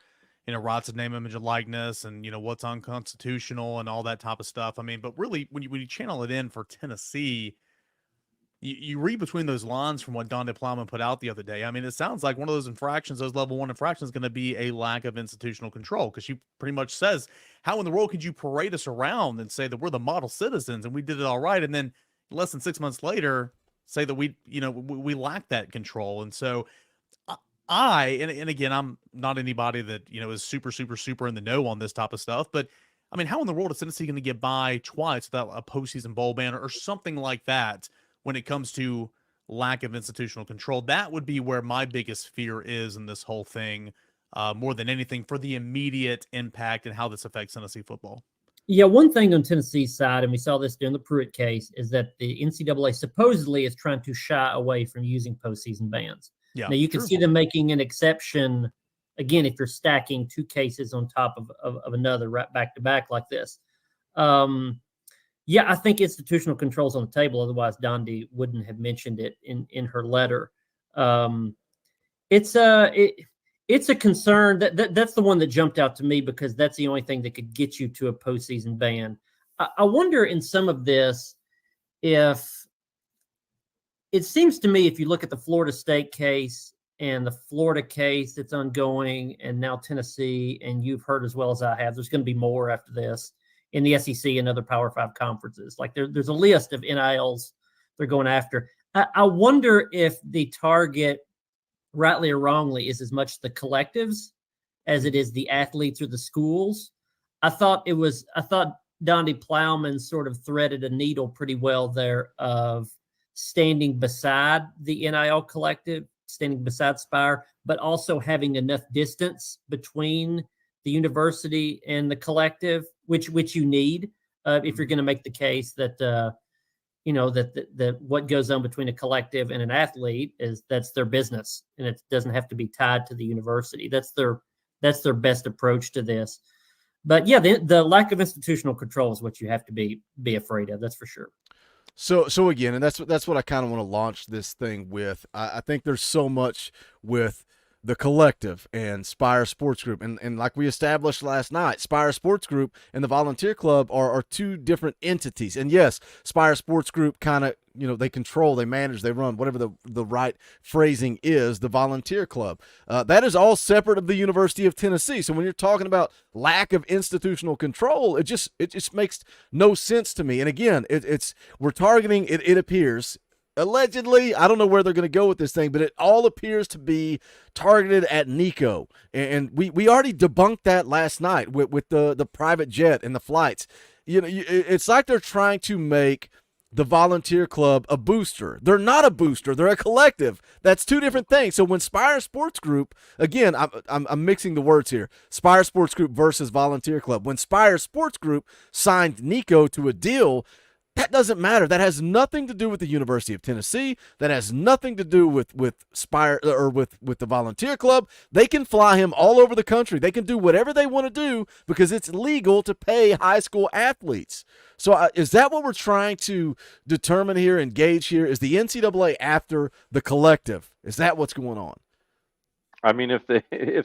rights of name, image, and likeness, and what's unconstitutional and all that type of stuff. I mean, but really, when you channel it in for Tennessee. You read between those lines from what Donde Plowman put out the other day. I mean, it sounds like one of those infractions, those level 1 infractions, is going to be a lack of institutional control, because she pretty much says, how in the world could you parade us around and say that we're the model citizens and we did it all right, and then less than 6 months later say that we lack that control? And so and again, I'm not anybody that is super in the know on this type of stuff, but I mean, how in the world is Tennessee going to get by twice without a postseason bowl banner or something like that? When it comes to lack of institutional control, that would be where my biggest fear is in this whole thing, more than anything, for the immediate impact and how this affects Tennessee football. Yeah, one thing on Tennessee's side, and we saw this during the Pruitt case, is that the NCAA supposedly is trying to shy away from using postseason bans. Yeah, now, you can see them making an exception, again, if you're stacking 2 cases on top of another right back to back like this. Yeah, I think institutional control's on the table. Otherwise, Donde wouldn't have mentioned it in her letter. It's a concern. That's the one that jumped out to me, because that's the only thing that could get you to a postseason ban. I wonder in some of this if it seems to me, if you look at the Florida State case and the Florida case that's ongoing, and now Tennessee, and you've heard as well as I have, there's going to be more after this in the SEC and other Power 5 conferences. Like there's a list of NILs they're going after. I wonder if the target, rightly or wrongly, is as much the collectives as it is the athletes or the schools. I thought Donde Plowman sort of threaded a needle pretty well there of standing beside the NIL collective, standing beside Spire, but also having enough distance between the university and the collective, which you need if you're going to make the case that that what goes on between a collective and an athlete that's their business, and it doesn't have to be tied to the university. That's their best approach to this. But yeah, the lack of institutional control is what you have to be afraid of. That's for sure. So again, and that's what I kind of want to launch this thing with. I think there's so much with the collective and Spire Sports Group. And like we established last night, Spire Sports Group and the Volunteer Club are two different entities. And yes, Spire Sports Group kind of, they control, they manage, they run, whatever the right phrasing is, the Volunteer Club. That is all separate of the University of Tennessee. So when you're talking about lack of institutional control, it just makes no sense to me. And again, we're targeting, it appears, allegedly, I don't know where they're going to go with this thing, but it all appears to be targeted at Nico. And we already debunked that last night with the private jet and the flights. It's like they're trying to make the Volunteer Club a booster. They're not a booster. They're a collective. That's two different things. So when Spire Sports Group, again, I'm mixing the words here, Spire Sports Group versus Volunteer Club. When Spire Sports Group signed Nico to a deal, that doesn't matter. That has nothing to do with the University of Tennessee. That has nothing to do with Spire or with the Volunteer Club. They can fly him all over the country. They can do whatever they want to do because it's legal to pay high school athletes. So is that what we're trying to determine here and gauge here? Is the NCAA after the collective? Is that what's going on? I mean, if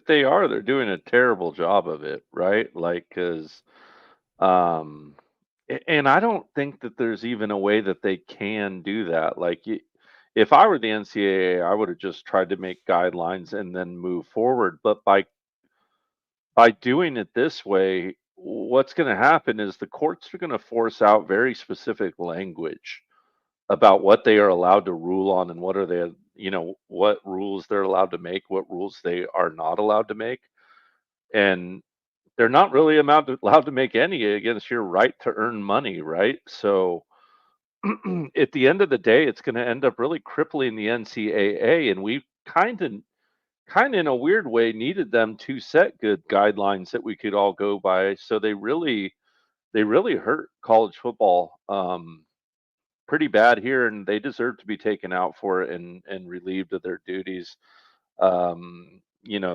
they are, they're doing a terrible job of it, right? Like, because and I don't think that there's even a way that they can do that. Like, if I were the NCAA, I would have just tried to make guidelines and then move forward. But by doing it this way, what's going to happen is the courts are going to force out very specific language about what they are allowed to rule on and what are they, what rules they're allowed to make, what rules they are not allowed to make. And they're not really allowed to make any against your right to earn money, right? So at the end of the day, it's going to end up really crippling the NCAA, and we kind of in a weird way needed them to set good guidelines that we could all go by. So they really hurt college football pretty bad here, and they deserve to be taken out for it and relieved of their duties.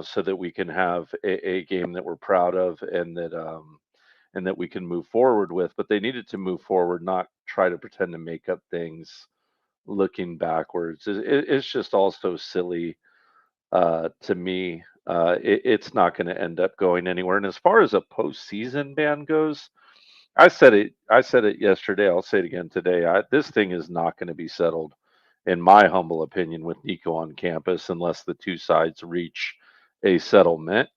So that we can have a game that we're proud of and that we can move forward with. But they needed to move forward, not try to pretend to make up things looking backwards. It's just all so silly to me. It's not going to end up going anywhere. And as far as a postseason ban goes, I said it yesterday. I'll say it again today. This thing is not going to be settled, in my humble opinion, with Nico on campus unless the two sides reach a settlement.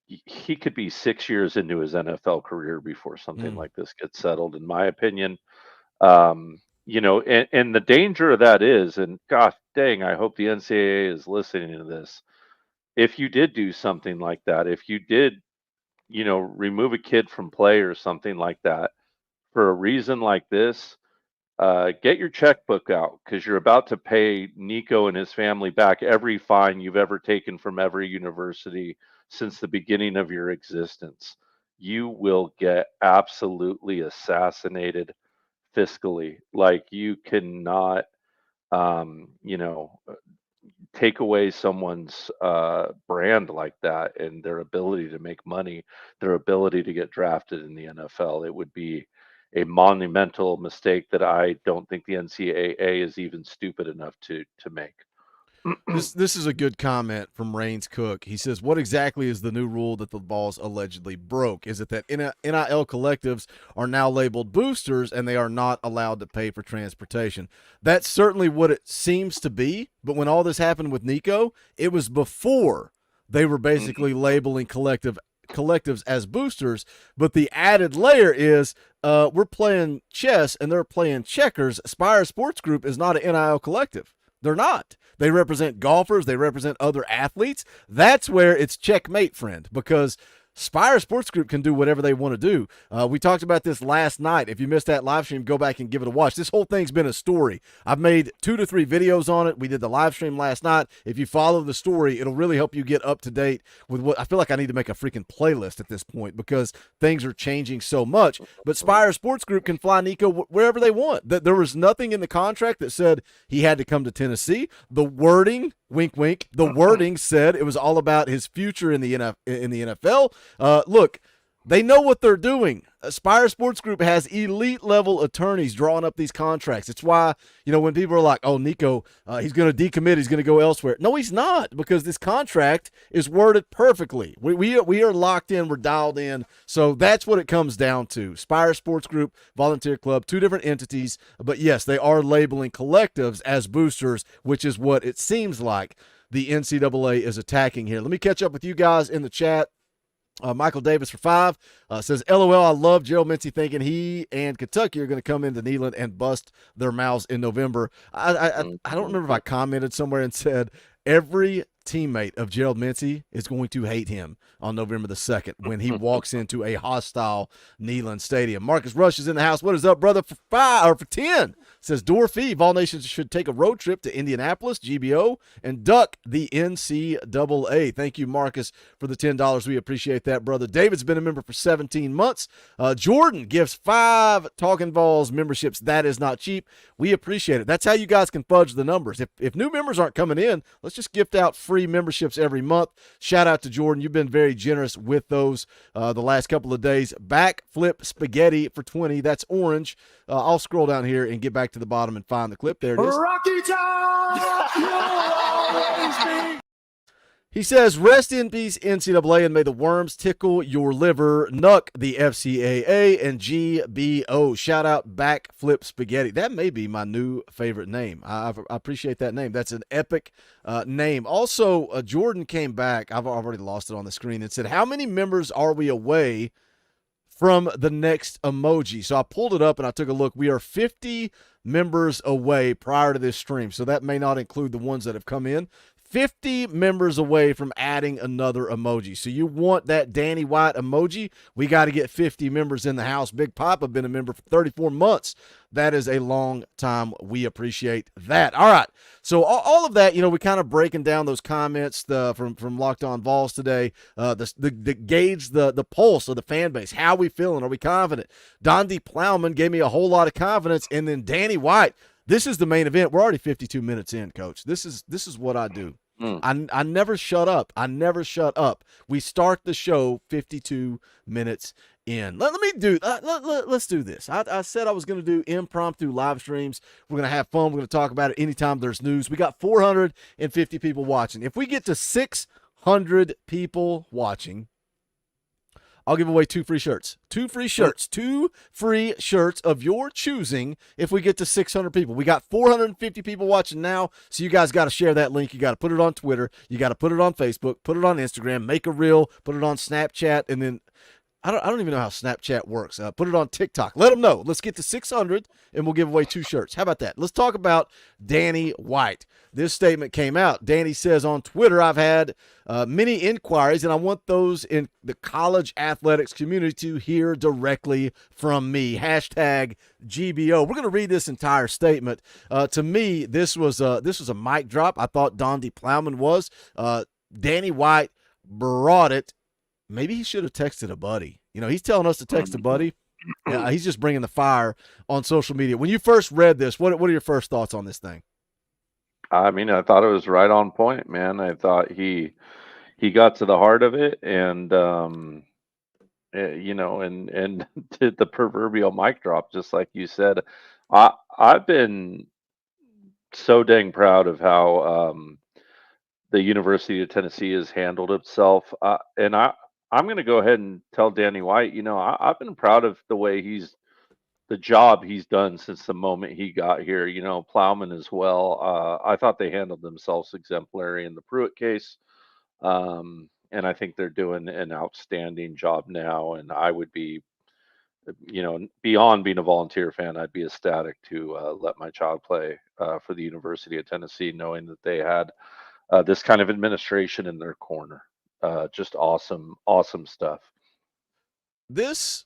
He could be 6 years into his NFL career before something like this gets settled, in my opinion. And the danger of that is, and gosh dang, I hope the NCAA is listening to this. If you did do something like that, if you did, remove a kid from play or something like that for a reason like this, get your checkbook out, because you're about to pay Nico and his family back every fine you've ever taken from every university since the beginning of your existence. You will get absolutely assassinated fiscally. Like, you cannot, take away someone's brand like that and their ability to make money, their ability to get drafted in the NFL. It would be a monumental mistake that I don't think the NCAA is even stupid enough to make. This is a good comment from Rains Cook. He says, what exactly is the new rule that the Vols allegedly broke? Is it that NIL collectives are now labeled boosters and they are not allowed to pay for transportation? That's certainly what it seems to be, but when all this happened with Nico, it was before they were basically labeling collectives as boosters, but the added layer is we're playing chess and they're playing checkers. Spire Sports Group is not an NIL collective. They're not. They represent golfers. They represent other athletes. That's where it's checkmate, friend, because Spire Sports Group can do whatever they want to do. We talked about this last night. If you missed that live stream, go back and give it a watch. This whole thing's been a story. I've made 2 to 3 videos on it. We did the live stream last night. If you follow the story, it'll really help you get up to date with what I feel like I need to make a freaking playlist at this point because things are changing so much. But Spire Sports Group can fly Nico wherever they want. There was nothing in the contract that said he had to come to Tennessee. The wording, wink, wink, the wording said it was all about his future in the NFL. Look, they know what they're doing. Spire Sports Group has elite level attorneys drawing up these contracts. It's why, when people are like, oh, Nico, he's going to decommit, he's going to go elsewhere. No, he's not, because this contract is worded perfectly. We are locked in, we're dialed in. So that's what it comes down to. Spire Sports Group, Volunteer Club, 2 different entities. But yes, they are labeling collectives as boosters, which is what it seems like the NCAA is attacking here. Let me catch up with you guys in the chat. Michael Davis for 5 says, LOL, I love Gerald Mincy thinking he and Kentucky are going to come into Neyland and bust their mouths in November. I don't remember if I commented somewhere and said every teammate of Gerald Mincy is going to hate him on November the 2nd when he walks into a hostile Neyland Stadium. Marcus Rush is in the house. What is up, brother? For 10 says Dorothy, Vol Nations should take a road trip to Indianapolis, GBO, and duck the NCAA. Thank you, Marcus, for the $10. We appreciate that, brother. David's been a member for 17 months. Jordan gives 5 Talkin VAWLS memberships. That is not cheap. We appreciate it. That's how you guys can fudge the numbers. If new members aren't coming in, let's just gift out free memberships every month. Shout out to Jordan. You've been very generous with those the last couple of days. Backflip Spaghetti for 20. That's orange. I'll scroll down here and get back to the bottom and find the clip. There it is. Rocky Top! He says, rest in peace, NCAA, and may the worms tickle your liver. Nuck the FCAA and GBO. Shout out Backflip Spaghetti. That may be my new favorite name. I appreciate that name. That's an epic name. Also, Jordan came back. I've already lost it on the screen and said, how many members are we away from the next emoji? So I pulled it up and I took a look. We are 50 members away prior to this stream. So that may not include the ones that have come in. 50 members away from adding another emoji. So you want that Danny White emoji? We got to get 50 members in the house. Big Papa been a member for 34 months. That is a long time. We appreciate that. All right. So all of that, we kind of breaking down those comments from Locked On Vols today. The gauge the pulse of the fan base. How we feeling? Are we confident? Dondi Plowman gave me a whole lot of confidence, and then Danny White. This is the main event. We're already 52 minutes in, Coach. This is what I do. I never shut up. I never shut up. We start the show 52 minutes in. Let's do this. I said I was going to do impromptu live streams. We're going to have fun. We're going to talk about it anytime there's news. We got 450 people watching. If we get to 600 people watching, I'll give away 2 free shirts. 2 free shirts. 2 free shirts of your choosing if we get to 600 people. We got 450 people watching now, so you guys got to share that link. You got to put it on Twitter. You got to put it on Facebook. Put it on Instagram. Make a reel. Put it on Snapchat. And then I don't even know how Snapchat works. Put it on TikTok. Let them know. Let's get to 600, and we'll give away 2 shirts. How about that? Let's talk about Danny White. This statement came out. Danny says on Twitter, I've had many inquiries, and I want those in the college athletics community to hear directly from me. Hashtag GBO. We're going to read this entire statement. To me, this was a mic drop. I thought Dondi Plowman was. Danny White brought it. Maybe he should have texted a buddy. He's telling us to text a buddy. Yeah, he's just bringing the fire on social media. When you first read this, what are your first thoughts on this thing? I mean, I thought it was right on point, man. I thought he got to the heart of it, and and did the proverbial mic drop, just like you said. I've been so dang proud of how the University of Tennessee has handled itself, and I'm going to go ahead and tell Danny White, I've been proud of the job he's done since the moment he got here. Plowman as well. I thought they handled themselves exemplary in the Pruitt case. And I think they're doing an outstanding job now. And I would be, beyond being a volunteer fan, I'd be ecstatic to let my child play for the University of Tennessee, knowing that they had this kind of administration in their corner. just awesome stuff. This,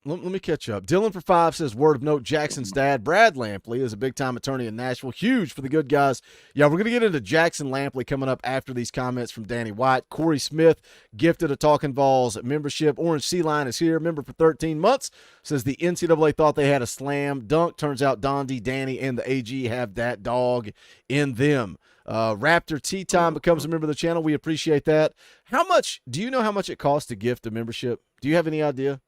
let me catch up. Dylan for 5 says, word of note, Jackson's dad, Brad Lampley, is a big-time attorney in Nashville. Huge for the good guys. Yeah, we're going to get into Jackson Lampley coming up after these comments from Danny White. Corey Smith gifted a Talkin VAWLS membership. Orange Sea Line is here, member for 13 months. Says the NCAA thought they had a slam dunk. Turns out Dondi, Danny, and the AG have that dog in them. Raptor Tea Time becomes a member of the channel. We appreciate that. Do you know how much it costs to gift a membership? Do you have any idea?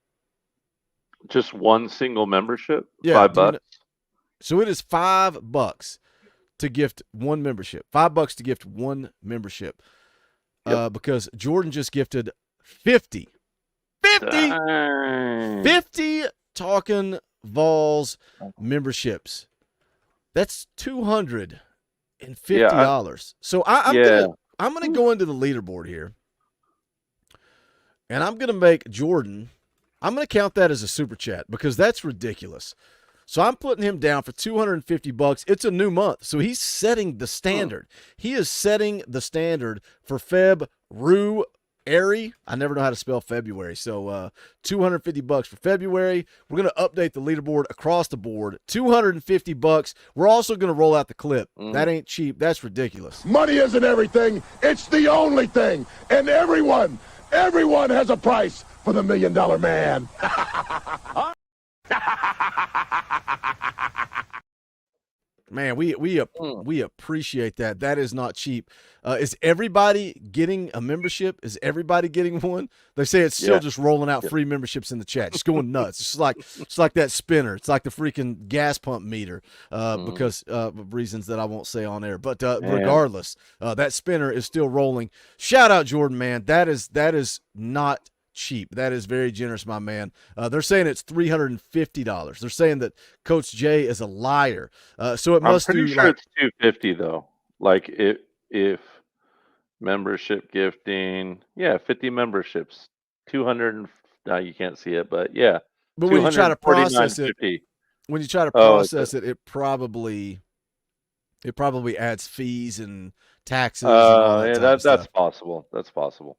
Just one single membership? Yeah, $5? So it is $5 to gift one membership. $5 to gift one membership. Yep. Because Jordan just gifted 50 Talkin VAWLS memberships. That's $250. So I'm gonna go into the leaderboard here, and I'm gonna make Jordan. I'm going to count that as a super chat because that's ridiculous. So I'm putting him down for $250. It's a new month, so he's setting the standard. He is setting the standard for February. I never know how to spell February. So $250 for February. We're going to update the leaderboard across the board. $250. We're also going to roll out the clip. That ain't cheap. That's ridiculous. Money isn't everything. It's the only thing. And everyone has a price for the $1 Million Man. Man, we appreciate that. That is not cheap. Is everybody getting a membership? Is everybody getting one? They say it's still just rolling out free memberships in the chat, just going nuts. It's like that spinner. It's like the freaking gas pump meter because of reasons that I won't say on air. But regardless, that spinner is still rolling. Shout out Jordan, man. That is not cheap. That is very generous, my man. They're saying it's $350. They're saying that Coach Jay is a liar. So it must I'm pretty do sure like, it's $250 though. Like if membership gifting, 50 memberships, 200. Now you can't see it, but yeah. But when you try to process it, it probably adds fees and taxes. And all that type of stuff. That's possible. That's possible.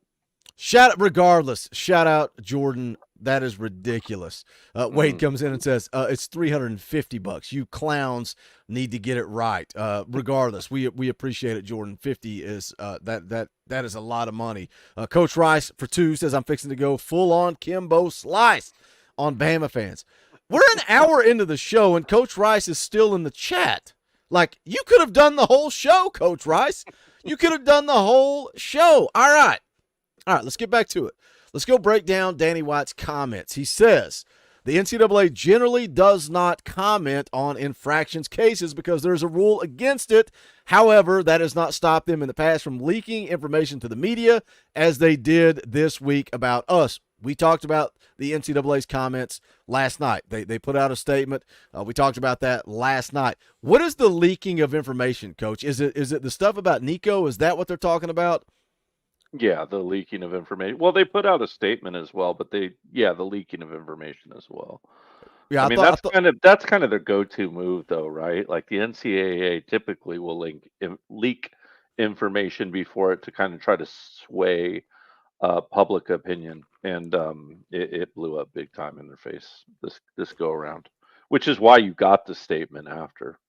Regardless, shout out Jordan. That is ridiculous. Wade comes in and says, it's $350. You clowns need to get it right. Regardless, we appreciate it, Jordan. 50 is that is a lot of money. Coach Rice for 2 says, I'm fixing to go full on Kimbo slice on Bama fans. We're an hour into the show and Coach Rice is still in the chat. Like, you could have done the whole show, Coach Rice. You could have done the whole show. All right, let's get back to it. Let's go break down Danny White's comments. He says the NCAA generally does not comment on infractions cases because there's a rule against it. However, that has not stopped them in the past from leaking information to the media as they did this week about us. We talked about the NCAA's comments last night. They put out a statement. We talked about that last night. What is the leaking of information, Coach? Is it the stuff about Nico? Is that what they're talking about? Yeah, the leaking of information. Well, they put out a statement as well, but the leaking of information as well. Yeah, that's kind of their go-to move, though, right? Like the NCAA typically will leak information before it to kind of try to sway public opinion, and it blew up big time in their face this go around, which is why you got the statement after.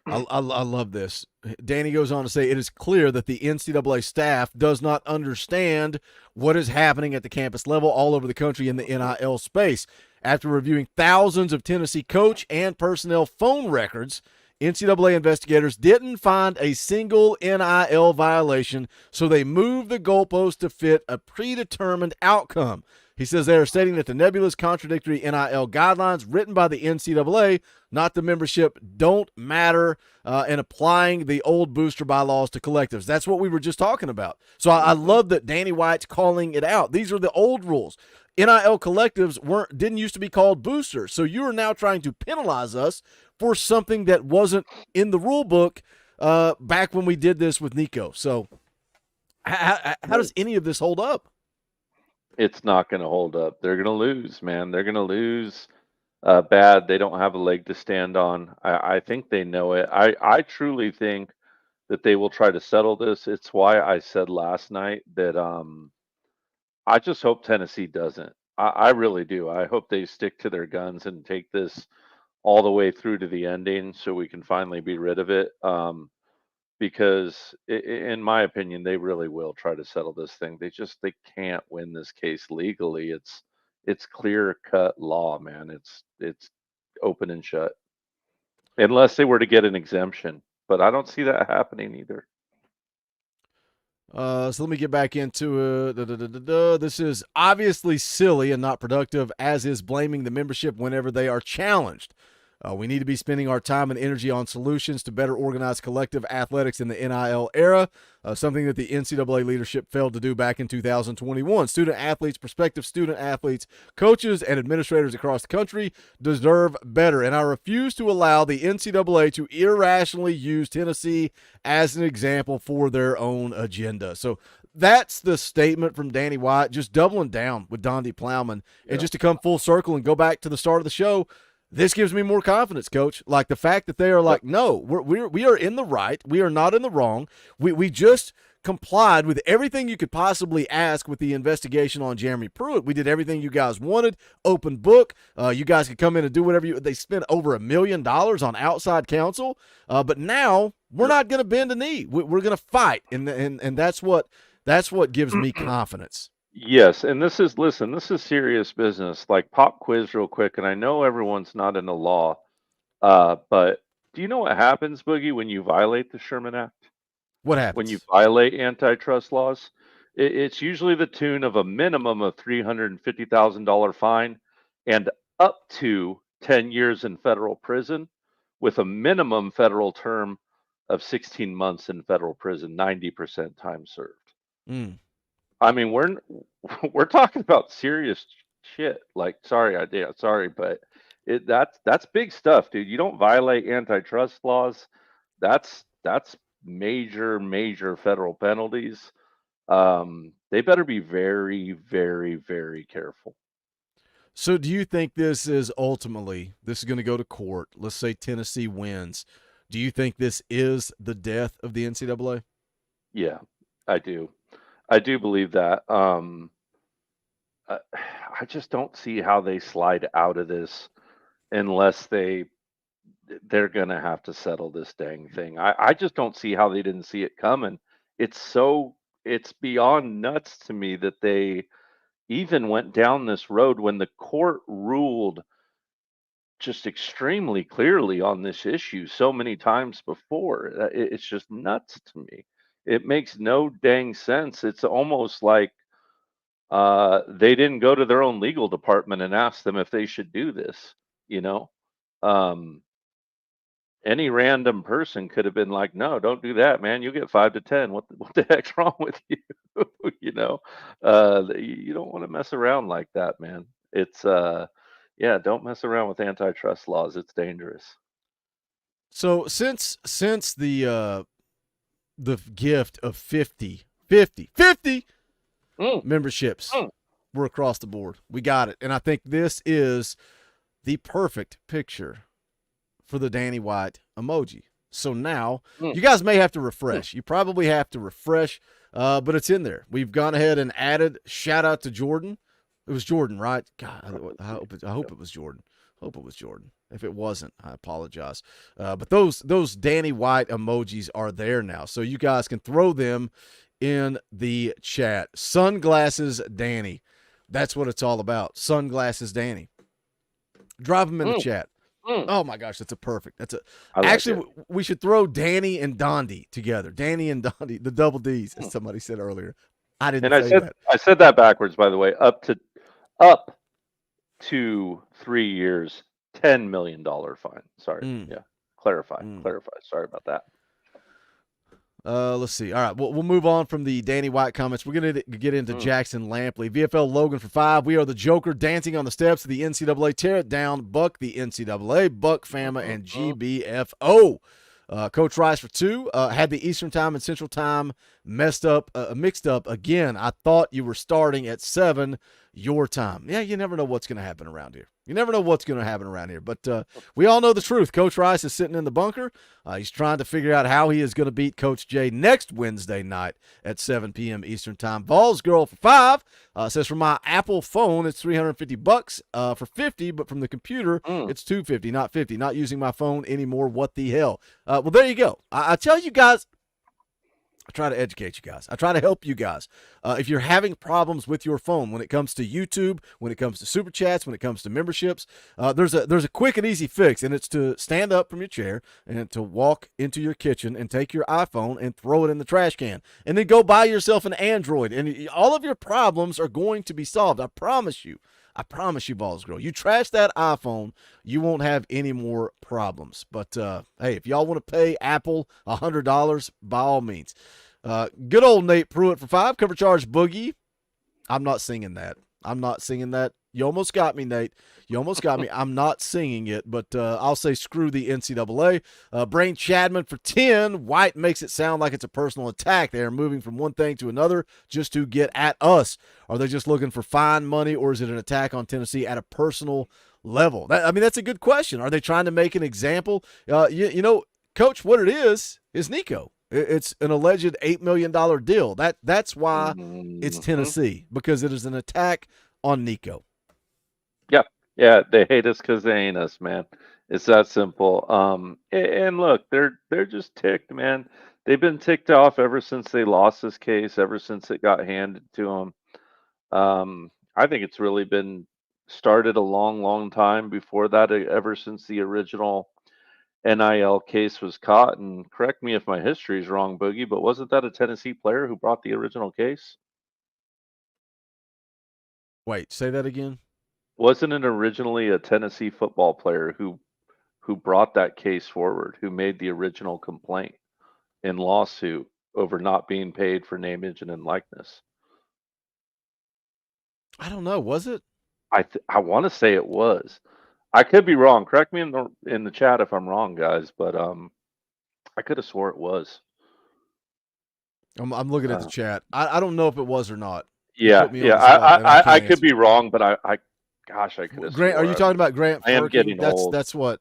I love this. Danny goes on to say, it is clear that the NCAA staff does not understand what is happening at the campus level all over the country in the NIL space. After reviewing thousands of Tennessee coach and personnel phone records, NCAA investigators didn't find a single NIL violation, so they moved the goalpost to fit a predetermined outcome. He says they are stating that the nebulous contradictory NIL guidelines written by the NCAA, not the membership, don't matter, and applying the old booster bylaws to collectives. That's what we were just talking about. So I love that Danny White's calling it out. These are the old rules. NIL collectives didn't used to be called boosters. So you are now trying to penalize us for something that wasn't in the rule book back when we did this with Nico. So how does any of this hold up? It's not going to hold up. They're going to lose, man. They're going to lose bad. They don't have a leg to stand on. I think they know it. I truly think that they will try to settle this. It's why I said last night that I just hope Tennessee doesn't. I really do. I hope they stick to their guns and take this all the way through to the ending so we can finally be rid of it. Because in my opinion, they really will try to settle this thing. They can't win this case legally. It's clear cut law, man. It's open and shut. Unless they were to get an exemption, but I don't see that happening either. So let me get back into it. This is obviously silly and not productive, as is blaming the membership whenever they are challenged. We need to be spending our time and energy on solutions to better organize collective athletics in the NIL era, something that the NCAA leadership failed to do back in 2021. Student athletes, prospective student athletes, coaches, and administrators across the country deserve better, and I refuse to allow the NCAA to irrationally use Tennessee as an example for their own agenda. So that's the statement from Danny White, just doubling down with Donde Plowman. And just to come full circle and go back to the start of the show, this gives me more confidence, Coach. Like the fact that they are like, no, we are in the right. We are not in the wrong. We just complied with everything you could possibly ask with the investigation on Jeremy Pruitt. We did everything you guys wanted. Open book. You guys could come in and do whatever you. They spent over $1 million on outside counsel. But now we're not going to bend a knee. We're going to fight, and that's what gives me confidence. Yes, and this is serious business. Like, pop quiz real quick, and I know everyone's not in the law, but do you know what happens, Boogie, when you violate the Sherman Act? What happens? When you violate antitrust laws? It's usually the tune of a minimum of $350,000 fine and up to 10 years in federal prison, with a minimum federal term of 16 months in federal prison, 90% time served. I mean, we're talking about serious shit. Like, sorry, but that's big stuff, dude. You don't violate antitrust laws. That's major federal penalties. They better be very, very, very careful. So do you think this is ultimately, this is going to go to court? Let's say Tennessee wins. Do you think this is the death of the NCAA? Yeah, I do. I do believe that. I just don't see how they slide out of this unless they're going to have to settle this dang thing. I just don't see how they didn't see it coming. It's beyond nuts to me that they even went down this road when the court ruled just extremely clearly on this issue so many times before. It's just nuts to me. It makes no dang sense. It's almost like they didn't go to their own legal department and ask them if they should do this. Any random person could have been like, "No, don't do that, man. You'll get 5 to 10. What the heck's wrong with you?" You don't want to mess around like that, man. It's don't mess around with antitrust laws. It's dangerous. So since the gift of 50 memberships were across the board, we got it, and I think this is the perfect picture for the Danny White emoji. So now you guys may have to refresh. You probably have to refresh, but it's in there. We've gone ahead and added shout out to Jordan. It was Jordan, right? God, I hope it was Jordan. If it wasn't, I apologize. But those Danny White emojis are there now, so you guys can throw them in the chat. Sunglasses Danny. That's what it's all about. Sunglasses Danny. Drop them in the chat. Oh my gosh, that's a perfect. We should throw Danny and Donde together. Danny and Donde, the double D's, as somebody said earlier. I said that backwards, by the way. Up to 3 years, $10 million fine. Sorry. Yeah. Clarify. Sorry about that. Let's see. All right, we'll move on from the Danny White comments. We're going to get into Jackson Lampley. VFL Logan for 5. We are the Joker dancing on the steps of the NCAA. Tear it down. Buck the NCAA. Buck Fama and GBFO. Coach Rice for 2. Had the Eastern time and Central time mixed up again. I thought you were starting at 7 your time. Yeah, you never know what's going to happen around here. You never know what's going to happen around here. But we all know the truth. Coach Rice is sitting in the bunker. He's trying to figure out how he is going to beat Coach Jay next Wednesday night at 7 p.m. Eastern Time. Vols Girl for 5 says, from my Apple phone, it's $350 for 50, but from the computer, it's $250, not 50. Not using my phone anymore. What the hell? Well, there you go. I tell you guys, I try to educate you guys. I try to help you guys. If you're having problems with your phone when it comes to YouTube, when it comes to Super Chats, when it comes to memberships, there's a quick and easy fix, and it's to stand up from your chair and to walk into your kitchen and take your iPhone and throw it in the trash can. And then go buy yourself an Android, and all of your problems are going to be solved. I promise you. I promise you, Vols Girl. You trash that iPhone, you won't have any more problems. But, hey, if y'all want to pay Apple $100, by all means. Good old Nate Pruitt for 5. Cover charge Boogie. I'm not singing that. I'm not singing that. You almost got me, Nate. You almost got me. I'm not singing it, but I'll say screw the NCAA. Brain Chadman for 10. White makes it sound like it's a personal attack. They are moving from one thing to another just to get at us. Are they just looking for fine money, or is it an attack on Tennessee at a personal level? That's a good question. Are they trying to make an example? You know, Coach, what it is Nico. It's an alleged $8 million deal. That's why it's Tennessee, because it is an attack on Nico. Yeah, they hate us because they ain't us, man. It's that simple. And look, they're just ticked, man. They've been ticked off ever since they lost this case, ever since it got handed to them. I think it's really been started a long, long time before that, ever since the original NIL case was caught. And correct me if my history is wrong, Boogie, but wasn't that a Tennessee player who brought the original case? Wait, say that again? Wasn't it originally a Tennessee football player who brought that case forward, who made the original complaint in lawsuit over not being paid for name, image, and likeness? I don't know. Was it? I want to say it was. I could be wrong. Correct me in the chat if I'm wrong, guys. But I could have swore it was. I'm looking at the chat. I don't know if it was or not. Yeah. I could be wrong, but I could have. Grant, are you talking about Grant Furking? I am getting old. That's what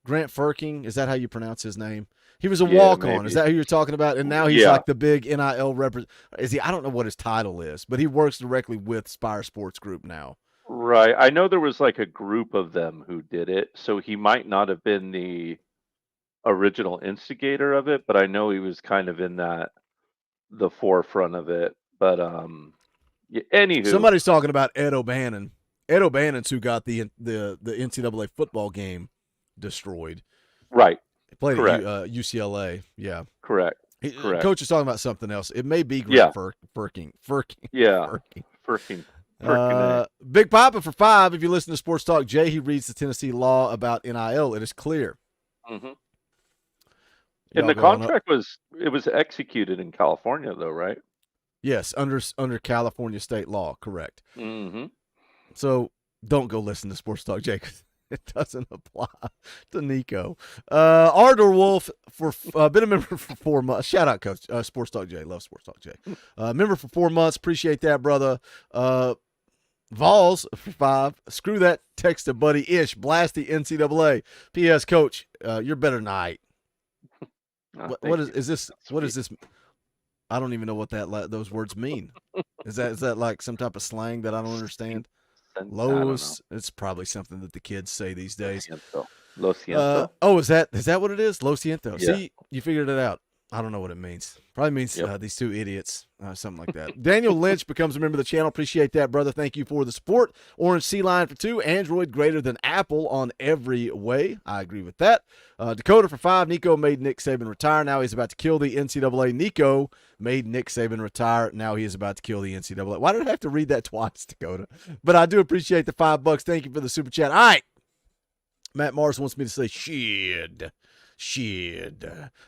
Grant Furking. Is that how you pronounce his name? He was a walk-on. Is that who you're talking about? And now he's like the big NIL representative. Is he? I don't know what his title is, but he works directly with Spire Sports Group now. Right. I know there was like a group of them who did it, so he might not have been the original instigator of it, but I know he was kind of in the forefront of it. But anywho, somebody's talking about Ed O'Bannon. Ed O'Bannon's who got the NCAA football game destroyed. Right. He played Correct. at UCLA. Yeah. Correct. Correct. Coach is talking about something else. It may be Grant Furking. Yeah. Furking. Big Papa for 5. If you listen to Sports Talk Jay, he reads the Tennessee law about NIL. It is clear. Mm-hmm. And the contract was executed in California, though, right? Yes, under California state law, correct. Mm-hmm. So don't go listen to Sports Talk Jay, because it doesn't apply to Nico. Ardor Wolf for been a member for 4 months. Shout out, Coach. Sports Talk Jay. Love Sports Talk Jay. Member for 4 months. Appreciate that, brother. Vols for 5. Screw that text to Buddy Ish. Blast the NCAA. P.S. Coach, you're better than I. What is this? What is this? I don't even know what those words mean. Is that like some type of slang that I don't understand? Los. It's probably something that the kids say these days. Lo siento. Is that what it is? Lo siento. Yeah. See, you figured it out. I don't know what it means. Probably means these two idiots, something like that. Daniel Lynch becomes a member of the channel. Appreciate that, brother. Thank you for the support. Orange Sea Line for 2. Android greater than Apple on every way. I agree with that. Dakota for 5. Nico made Nick Saban retire. Now he's about to kill the NCAA. Nico made Nick Saban retire. Now he is about to kill the NCAA. Why did I have to read that twice, Dakota? But I do appreciate the $5. Thank you for the super chat. All right. Matt Mars wants me to say shit.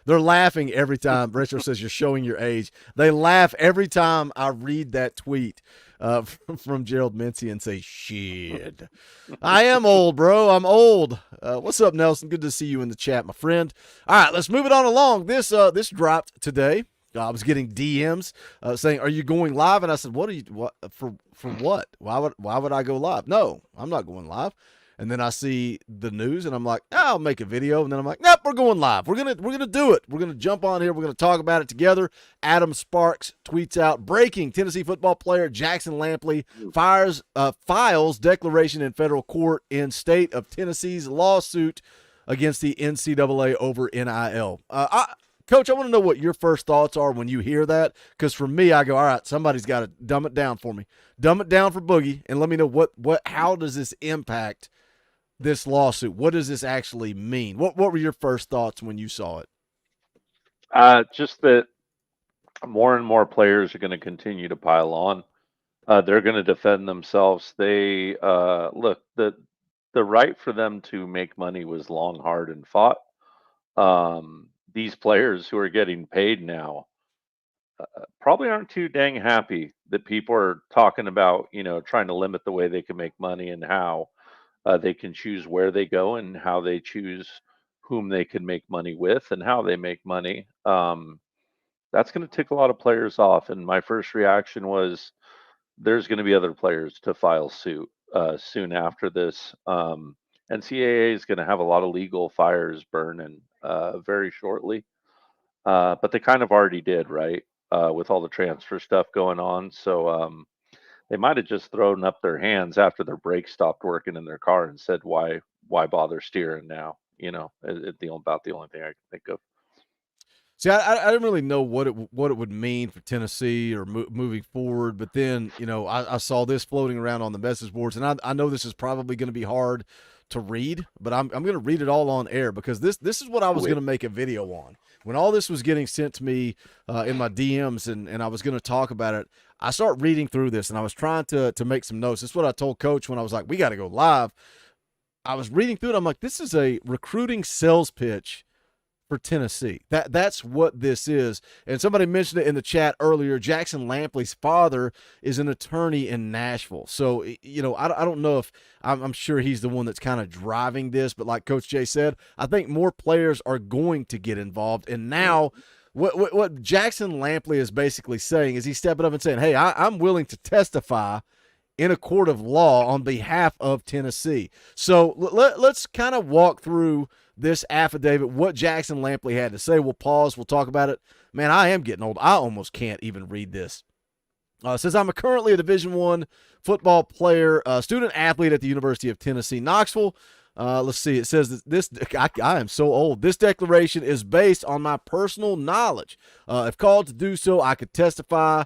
They're laughing every time. Retro says you're showing your age. They laugh every time I read that tweet from Gerald Mincy and say shit. I am old, bro. I'm old. What's up, Nelson? Good to see you in the chat, my friend. All right, let's move it on along. This dropped today. I was getting DMs saying, "Are you going live?" And I said, "What for what? Why would I go live? No, I'm not going live." And then I see the news, and I'm like, I'll make a video. And then I'm like, nope, we're going live. We're gonna do it. We're gonna jump on here. We're gonna talk about it together. Adam Sparks tweets out, breaking: Tennessee football player Jackson Lampley files declaration in federal court in state of Tennessee's lawsuit against the NCAA over NIL. Coach, I want to know what your first thoughts are when you hear that, because for me, I go, all right, somebody's got to dumb it down for me. Dumb it down for Boogie, and let me know how does this impact this lawsuit? What does this actually mean? What were your first thoughts when you saw it? Just that more and more players are going to continue to pile on. They're going to defend themselves. They look, the right for them to make money was long, hard, and fought. These players who are getting paid now probably aren't too dang happy that people are talking about, trying to limit the way they can make money and how they can choose where they go and how they choose whom they can make money with and how they make money. That's going to tick a lot of players off. And my first reaction was there's going to be other players to file suit soon after this. NCAA is going to have a lot of legal fires burning very shortly. But they kind of already did, right? With all the transfer stuff going on. So they might have just thrown up their hands after their brakes stopped working in their car and said, why bother steering now? About the only thing I can think of. See, I didn't really know what it would mean for Tennessee or moving forward, but then I saw this floating around on the message boards, and I know this is probably going to be hard to read, but I'm going to read it all on air because this is what I was going to make a video on when all this was getting sent to me in my DMs, and I was going to talk about it. I start reading through this, and I was trying to make some notes. This is what I told Coach when I was like, we got to go live. I was reading through it. I'm like, this is a recruiting sales pitch for Tennessee. That's what this is. And somebody mentioned it in the chat earlier. Jackson Lampley's father is an attorney in Nashville. So, I don't know if I'm sure he's the one that's kind of driving this, but like Coach Jay said, I think more players are going to get involved. And now what Jackson Lampley is basically saying is he's stepping up and saying, hey, I'm willing to testify in a court of law on behalf of Tennessee. So let's kind of walk through this affidavit, what Jackson Lampley had to say. We'll pause. We'll talk about it. Man, I am getting old. I almost can't even read this. It says, I'm currently a Division I football player, student athlete at the University of Tennessee, Knoxville. Let's see. It says that I am so old. This declaration is based on my personal knowledge. If called to do so, I could testify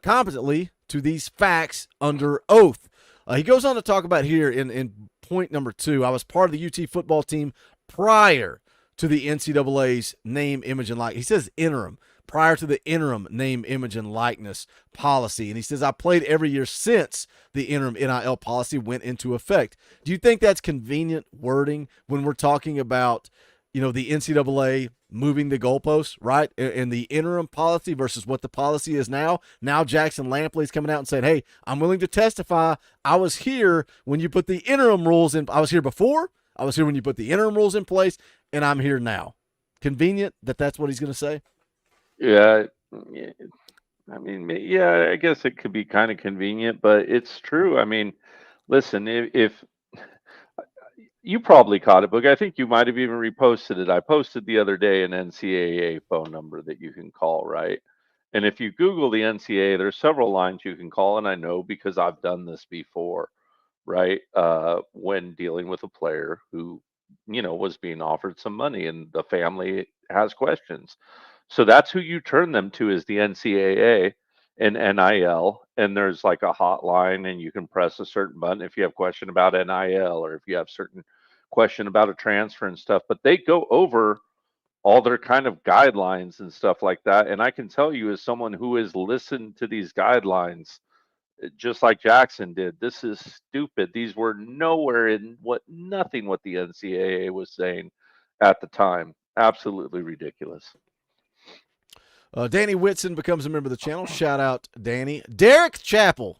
competently to these facts under oath. He goes on to talk about here in point number 2, I was part of the UT football team prior to the NCAA's name, image, and likeness. He says interim, prior to the interim name, image, and likeness policy. And he says, I played every year since the interim NIL policy went into effect. Do you think that's convenient wording when we're talking about, the NCAA moving the goalposts, right? And the interim policy versus what the policy is now. Now Jackson Lampley's coming out and saying, hey, I'm willing to testify. I was here when you put the interim rules in. I was here before. I was here when you put the interim rules in place, and I'm here now. Convenient that's what he's going to say? Yeah. I mean, yeah, I guess it could be kind of convenient, but it's true. I mean, listen, if you probably caught it, Boog. I think you might have even reposted it. I posted the other day an NCAA phone number that you can call, right? And if you Google the NCAA, there's several lines you can call, and I know because I've done this before, right? When dealing with a player who, was being offered some money and the family has questions. So that's who you turn them to is the NCAA and NIL. And there's like a hotline and you can press a certain button if you have a question about NIL or if you have certain question about a transfer and stuff. But they go over all their kind of guidelines and stuff like that. And I can tell you as someone who has listened to these guidelines, just like Jackson did, this is stupid. These were nowhere in nothing what the NCAA was saying at the time. Absolutely ridiculous. Danny Whitson becomes a member of the channel. Shout out, Danny. Derek Chappell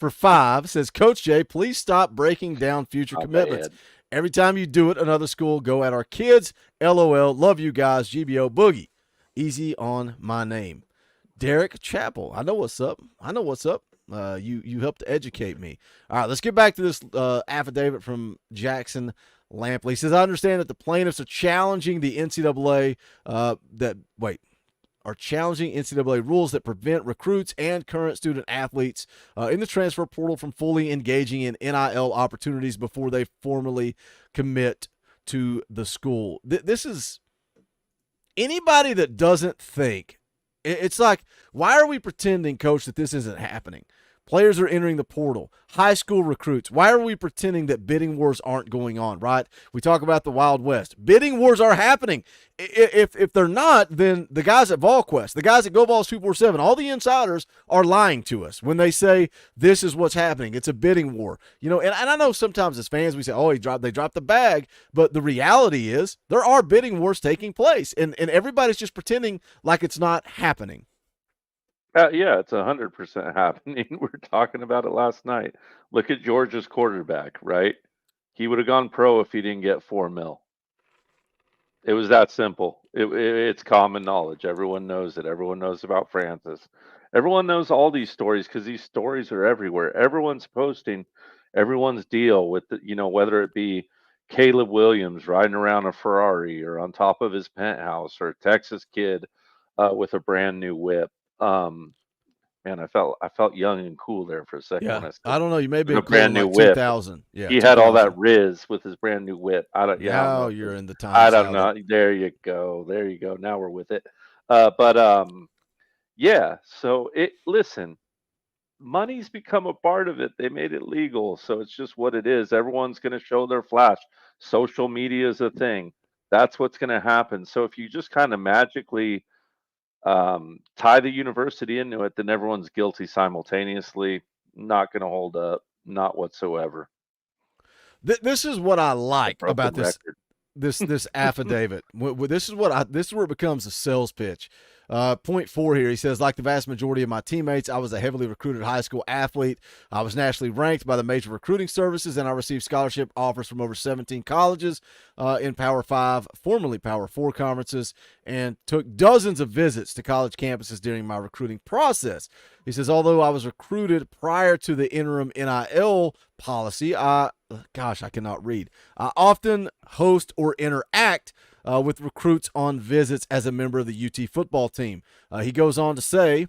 for 5 says, Coach Jay, please stop breaking down future commitments. Every time you do it, another school go at our kids. LOL. Love you guys. GBO Boogie. Easy on my name. Derek Chappell. I know what's up. You helped educate me. All right, let's get back to this affidavit from Jackson Lampley. He says, I understand that the plaintiffs are challenging the NCAA are challenging NCAA rules that prevent recruits and current student athletes in the transfer portal from fully engaging in NIL opportunities before they formally commit to the school. This is anybody that doesn't think. It's like, why are we pretending, Coach, that this isn't happening? Players are entering the portal. High school recruits. Why are we pretending that bidding wars aren't going on, right? We talk about the Wild West. Bidding wars are happening. If they're not, then the guys at VolQuest, the guys at GoBalls 247, all the insiders are lying to us when they say this is what's happening. It's a bidding war. You know, and I know sometimes as fans we say, oh, they dropped the bag, but the reality is there are bidding wars taking place, and everybody's just pretending like it's not happening. Yeah, it's 100% happening. We were talking about it last night. Look at Georgia's quarterback, right? He would have gone pro if he didn't get $4 million. It was that simple. It's common knowledge. Everyone knows it. Everyone knows about Francis. Everyone knows all these stories because these stories are everywhere. Everyone's posting everyone's deal with, whether it be Caleb Williams riding around a Ferrari or on top of his penthouse, or a Texas kid with a brand new whip. Man, I felt young and cool there for a second when I said, I don't know. You may be a brand new like whip. 2000. Yeah, he had all that Riz with his brand new whip. I don't know. You're in the time. I don't know. There you go. There you go. Now we're with it. Yeah. So listen, money's become a part of it. They made it legal, so it's just what it is. Everyone's going to show their flash. Social media is a thing. That's what's going to happen. So if you just kind of magically tie the university into it, then everyone's guilty simultaneously. Not going to hold up. Not whatsoever. This is what I like about this affidavit. This is where it becomes a sales pitch. Point 4 here, he says, like the vast majority of my teammates, I was a heavily recruited high school athlete. I was nationally ranked by the major recruiting services, and I received scholarship offers from over 17 colleges in Power 5, formerly Power 4 conferences, and took dozens of visits to college campuses during my recruiting process. He says, although I was recruited prior to the interim NIL policy, I cannot read. I often host or interact with recruits on visits as a member of the UT football team. He goes on to say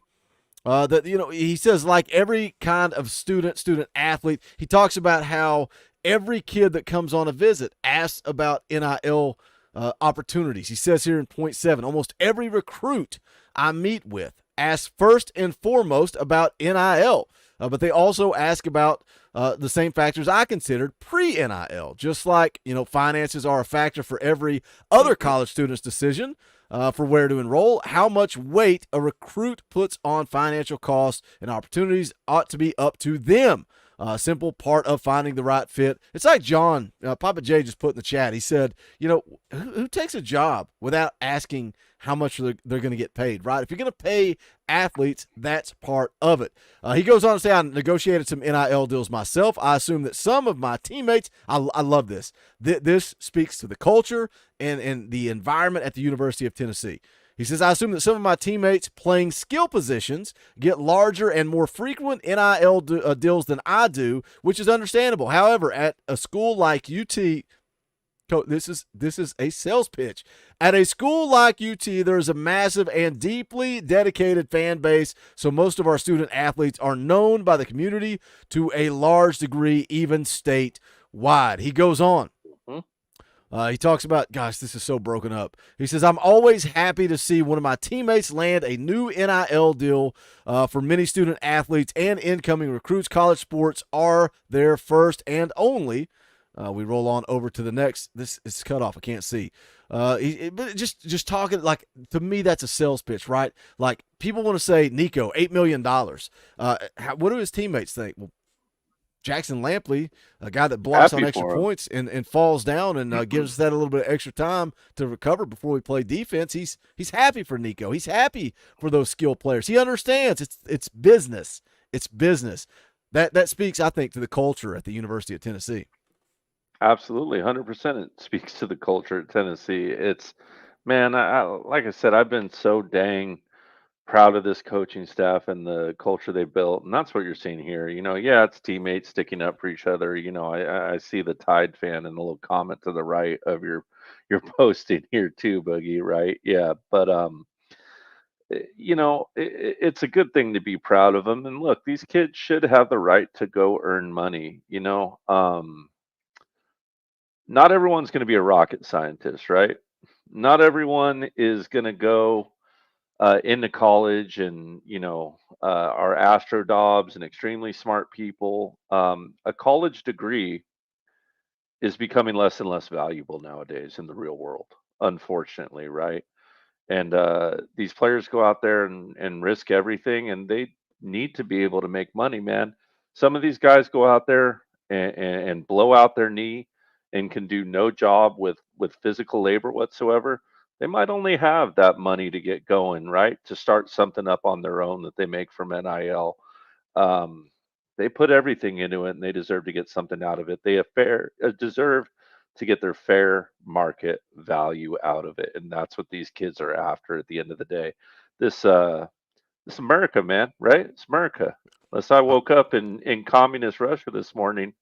that, he says, like every kind of student athlete, he talks about how every kid that comes on a visit asks about NIL opportunities. He says here in point 7, almost every recruit I meet with asks first and foremost about NIL, but they also ask about the same factors I considered pre-NIL, just like, finances are a factor for every other college student's decision for where to enroll. How much weight a recruit puts on financial costs and opportunities ought to be up to them. Simple part of finding the right fit. It's like John, Papa J just put in the chat. He said, who takes a job without asking how much they're going to get paid, right? If you're going to pay athletes, that's part of it. He goes on to say, I negotiated some NIL deals myself. I assume that some of my teammates, I love this. This speaks to the culture and the environment at the University of Tennessee. He says, I assume that some of my teammates playing skill positions get larger and more frequent NIL deals than I do, which is understandable. However, at a school like UT, this is a sales pitch. At a school like UT, there's a massive and deeply dedicated fan base, so most of our student athletes are known by the community to a large degree, even statewide. He goes on. He talks about, gosh, this is so broken up. He says, I'm always happy to see one of my teammates land a new NIL deal. For many student athletes and incoming recruits, college sports are their first and only. We roll on over to the next. This is cut off. I can't see. But just talking, like, to me, that's a sales pitch, right? Like, people want to say, Nico, $8 million. What do his teammates think? Well, Jackson Lampley, a guy that blocks on extra points and falls down and gives us that a little bit of extra time to recover before we play defense. He's happy for Nico. He's happy for those skill players. He understands it's business. It's business. That speaks, I think, to the culture at the University of Tennessee. Absolutely, 100%. It speaks to the culture at Tennessee. It's, man, like I said, I've been so dang proud of this coaching staff and the culture they built, and that's what you're seeing here. Yeah, it's teammates sticking up for each other. I see the Tide fan in the little comment to the right of your posting here too, Boogie. Right? Yeah, but it's a good thing to be proud of them. And look, these kids should have the right to go earn money. Not everyone's going to be a rocket scientist, right? Not everyone is going to go into college and are astrodobs and extremely smart people. A college degree is becoming less and less valuable nowadays in the real world, unfortunately, right? And these players go out there and risk everything, and they need to be able to make money, man. Some of these guys go out there and blow out their knee and can do no job with physical labor whatsoever. They might only have that money to get going, right? To start something up on their own that they make from NIL. Um, they put everything into it, and they deserve to get something out of it. They deserve to get their fair market value out of it, and that's what these kids are after at the end of the day. This America, man, right? It's America. Unless I woke up in communist Russia this morning,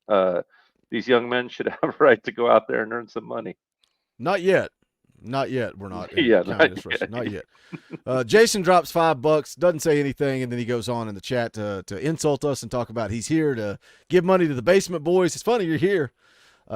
these young men should have a right to go out there and earn some money. Not yet. Not yet. We're not in Yeah, communist Russia. Not yet. Jason drops $5, doesn't say anything, and then he goes on in the chat to insult us and talk about he's here to give money to the basement boys. It's funny you're here.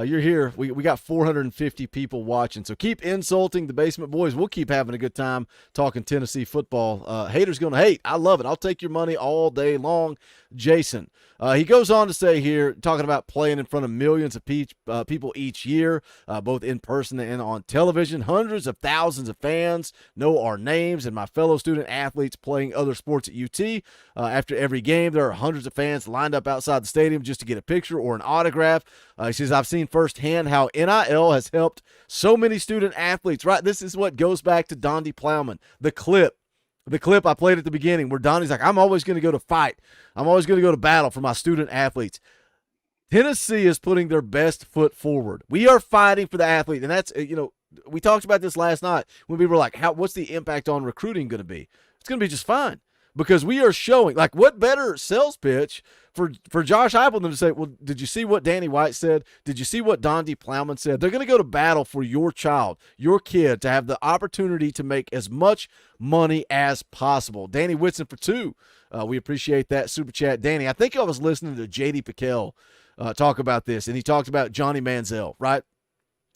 You're here. We got 450 people watching, so keep insulting the basement boys. We'll keep having a good time talking Tennessee football. Haters going to hate. I love it. I'll take your money all day long, Jason. He goes on to say here, talking about playing in front of millions of people each year, both in person and on television. Hundreds of thousands of fans know our names and my fellow student athletes playing other sports at UT. After every game, there are hundreds of fans lined up outside the stadium just to get a picture or an autograph. He says, I've seen firsthand how NIL has helped so many student athletes, right? This is what goes back to Donde Plowman, the clip I played at the beginning where Donnie's like, I'm always going to go to fight. I'm always going to go to battle for my student athletes. Tennessee is putting their best foot forward. We are fighting for the athlete. And that's, we talked about this last night when we were like, what's the impact on recruiting going to be? It's going to be just fine. Because we are showing, like, what better sales pitch for Josh Heupel than to say, well, did you see what Danny White said? Did you see what Donde Plowman said? They're going to go to battle for your child, your kid, to have the opportunity to make as much money as possible. Danny Whitson for 2. We appreciate that super chat. Danny, I think I was listening to J.D. Piquel talk about this, and he talked about Johnny Manziel, right?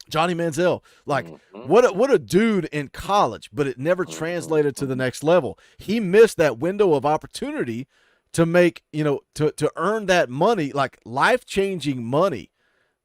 Johnny Manziel, like what a dude in college, but it never translated to the next level. He missed that window of opportunity to make, to earn that money, like life-changing money.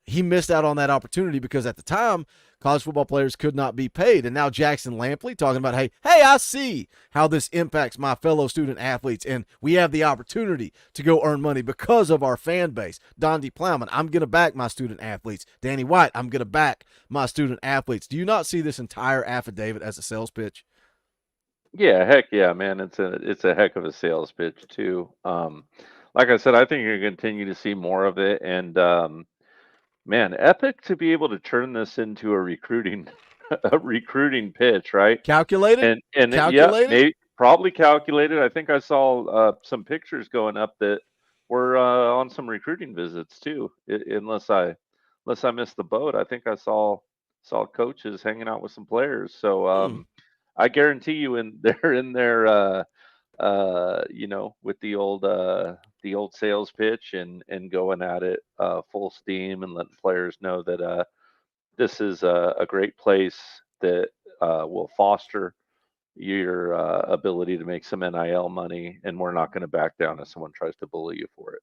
He missed out on that opportunity because at the time, college football players could not be paid. And now Jackson Lampley talking about, hey, I see how this impacts my fellow student athletes, and we have the opportunity to go earn money because of our fan base. Donde Plowman, I'm going to back my student athletes. Danny White, I'm going to back my student athletes. Do you not see this entire affidavit as a sales pitch? Yeah, heck yeah, man. It's a heck of a sales pitch too. Like I said, I think you're going to continue to see more of it, and man, epic to be able to turn this into a recruiting pitch, right? Calculated and calculated? Yeah, maybe, probably calculated. I think I saw some pictures going up that were on some recruiting visits too. Unless I missed the boat, I think I saw coaches hanging out with some players. So I guarantee you, they're in there, with the old sales pitch and going at it full steam and letting players know that this is a great place that will foster your ability to make some NIL money, and we're not going to back down if someone tries to bully you for it.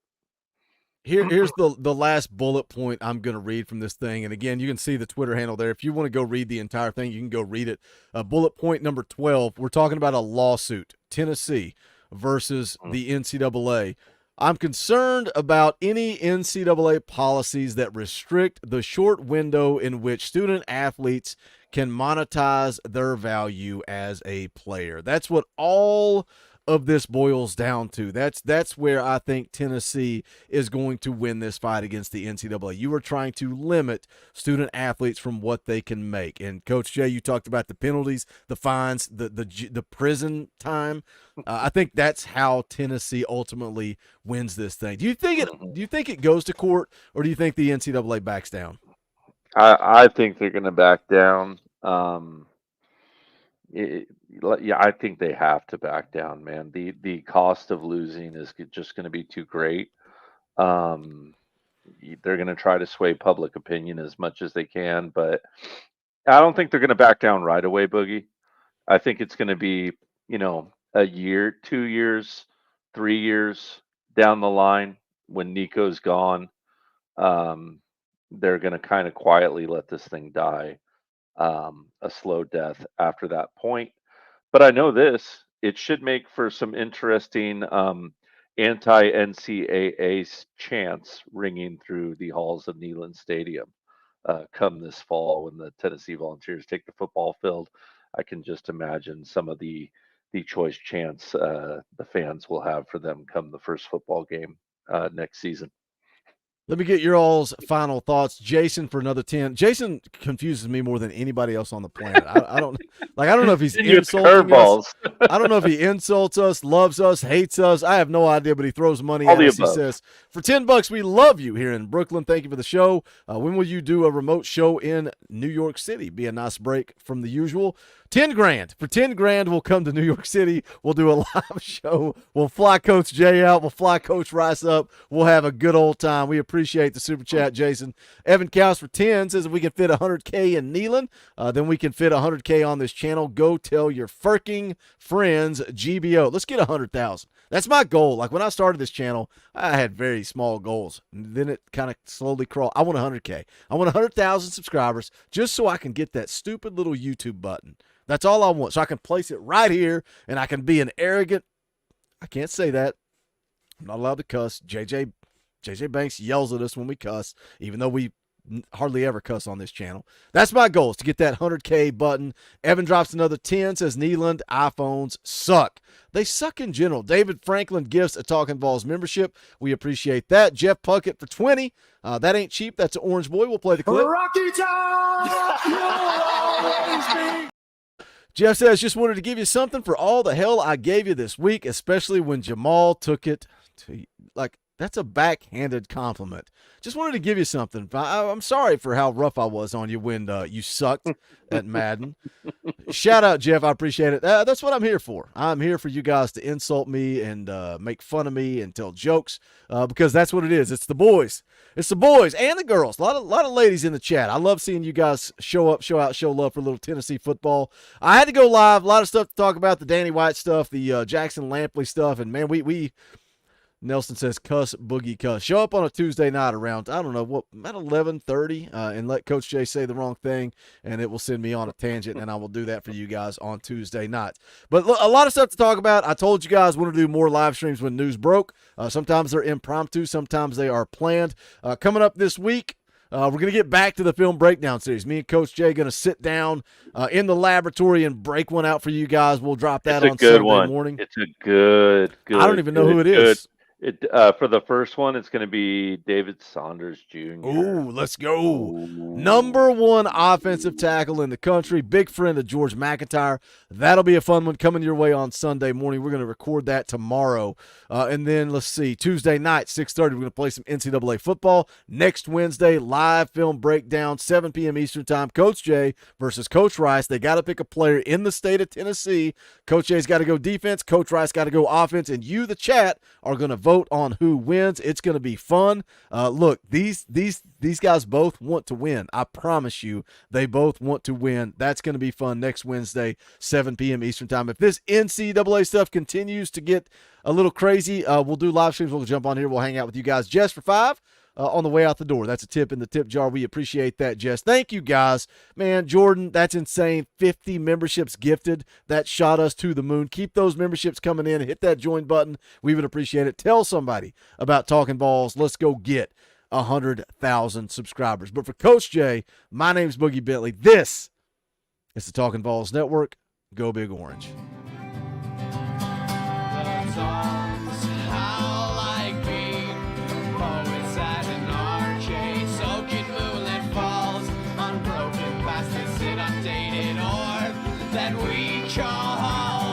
Here's the last bullet point I'm going to read from this thing. And again, you can see the Twitter handle there. If you want to go read the entire thing, you can go read it. Bullet point number 12, we're talking about a lawsuit, Tennessee versus the NCAA. I'm concerned about any NCAA policies that restrict the short window in which student athletes can monetize their value as a player. That's what all of this boils down to. That's where I think Tennessee is going to win this fight against the NCAA. You are trying to limit student athletes from what they can make. And Coach Jay, you talked about the penalties, the fines, the prison time. I think that's how Tennessee ultimately wins this thing. Do you think it goes to court, or do you think the NCAA backs down? I think they're going to back down. Yeah, I think they have to back down, man. The cost of losing is just going to be too great. They're going to try to sway public opinion as much as they can, but I don't think they're going to back down right away, Boogie. I think it's going to be, a year, 2 years, 3 years down the line when Nico's gone. They're going to kind of quietly let this thing die, a slow death after that point. But I know this, it should make for some interesting anti-NCAA chants ringing through the halls of Neyland Stadium come this fall when the Tennessee Volunteers take the football field. I can just imagine some of the choice chants the fans will have for them come the first football game next season. Let me get your all's final thoughts. Jason for another 10. Jason confuses me more than anybody else on the planet. I don't know if he's insulting us. I don't know if he insults us, loves us, hates us. I have no idea, but he throws money at us. He says, for $10, we love you here in Brooklyn. Thank you for the show. When will you do a remote show in New York City? Be a nice break from the usual. 10 grand. For 10 grand, we'll come to New York City. We'll do a live show. We'll fly Coach Jay out. We'll fly Coach Rice up. We'll have a good old time. We appreciate the super chat, Jason. Evan Cows for 10 says if we can fit 100K in Neyland, then we can fit 100K on this channel. Go tell your Firking friends, GBO. Let's get 100,000. That's my goal. Like when I started this channel, I had very small goals. Then it kind of slowly crawled. I want 100K. I want 100,000 subscribers just so I can get that stupid little YouTube button. That's all I want. So I can place it right here and I can be an arrogant. I can't say that. I'm not allowed to cuss. JJ Banks yells at us when we cuss, even though we hardly ever cuss on this channel. That's my goal, is to get that 100K button. Evan drops another 10, says Neyland iPhones suck. They suck in general. David Franklin gifts a Talkin VAWLS membership. We appreciate that. Jeff Puckett for 20. That ain't cheap. That's an Orange Boy. We'll play the clip. Rocky Top! You'll always be. Jeff says, just wanted to give you something for all the hell I gave you this week, especially when Jamal took it to, like, that's a backhanded compliment. Just wanted to give you something. I'm sorry for how rough I was on you when you sucked at Madden. Shout out, Jeff. I appreciate it. That's what I'm here for. I'm here for you guys to insult me and make fun of me and tell jokes because that's what it is. It's the boys. It's the boys and the girls. A lot of ladies in the chat. I love seeing you guys show up, show out, show love for a little Tennessee football. I had to go live. A lot of stuff to talk about, the Danny White stuff, the Jackson Lampley stuff, and, man, we Nelson says, cuss, Boogie, cuss. Show up on a Tuesday night around, I don't know, what, about 11:30, and let Coach Jay say the wrong thing, and it will send me on a tangent, and I will do that for you guys on Tuesday nights. But a lot of stuff to talk about. I told you guys I want to do more live streams when news broke. Sometimes they're impromptu. Sometimes they are planned. Coming up this week, we're going to get back to the film breakdown series. Me and Coach Jay going to sit down in the laboratory and break one out for you guys. We'll drop that on Sunday morning. It's a good. I don't even know who it is. For the first one, it's going to be David Saunders Jr. Ooh, let's go. Number one offensive tackle in the country. Big friend of George McIntyre. That'll be a fun one coming your way on Sunday morning. We're going to record that tomorrow. And then, let's see, Tuesday night, 6:30, we're going to play some NCAA football. Next Wednesday, live film breakdown, 7 p.m. Eastern time. Coach Jay versus Coach Rice. They got to pick a player in the state of Tennessee. Coach Jay's got to go defense. Coach Rice got to go offense. And you, the chat, are going to vote on who wins. It's going to be fun. Look, these guys both want to win. I promise you, they both want to win. That's going to be fun next Wednesday, 7 p.m. Eastern time. If this NCAA stuff continues to get a little crazy, we'll do live streams. We'll jump on here. We'll hang out with you guys just for 5. On the way out the door. That's a tip in the tip jar. We appreciate that, Jess. Thank you, guys. Man, Jordan, that's insane. 50 memberships gifted. That shot us to the moon. Keep those memberships coming in. Hit that join button. We would appreciate it. Tell somebody about Talkin VAWLS. Let's go get 100,000 subscribers. But for Coach Jay, my name's Boogie Bentley. This is the Talkin VAWLS Network. Go Big Orange. songs. How like me, poets at an arcade, soaking moonlit falls, unbroken past this inundated orb that we call home.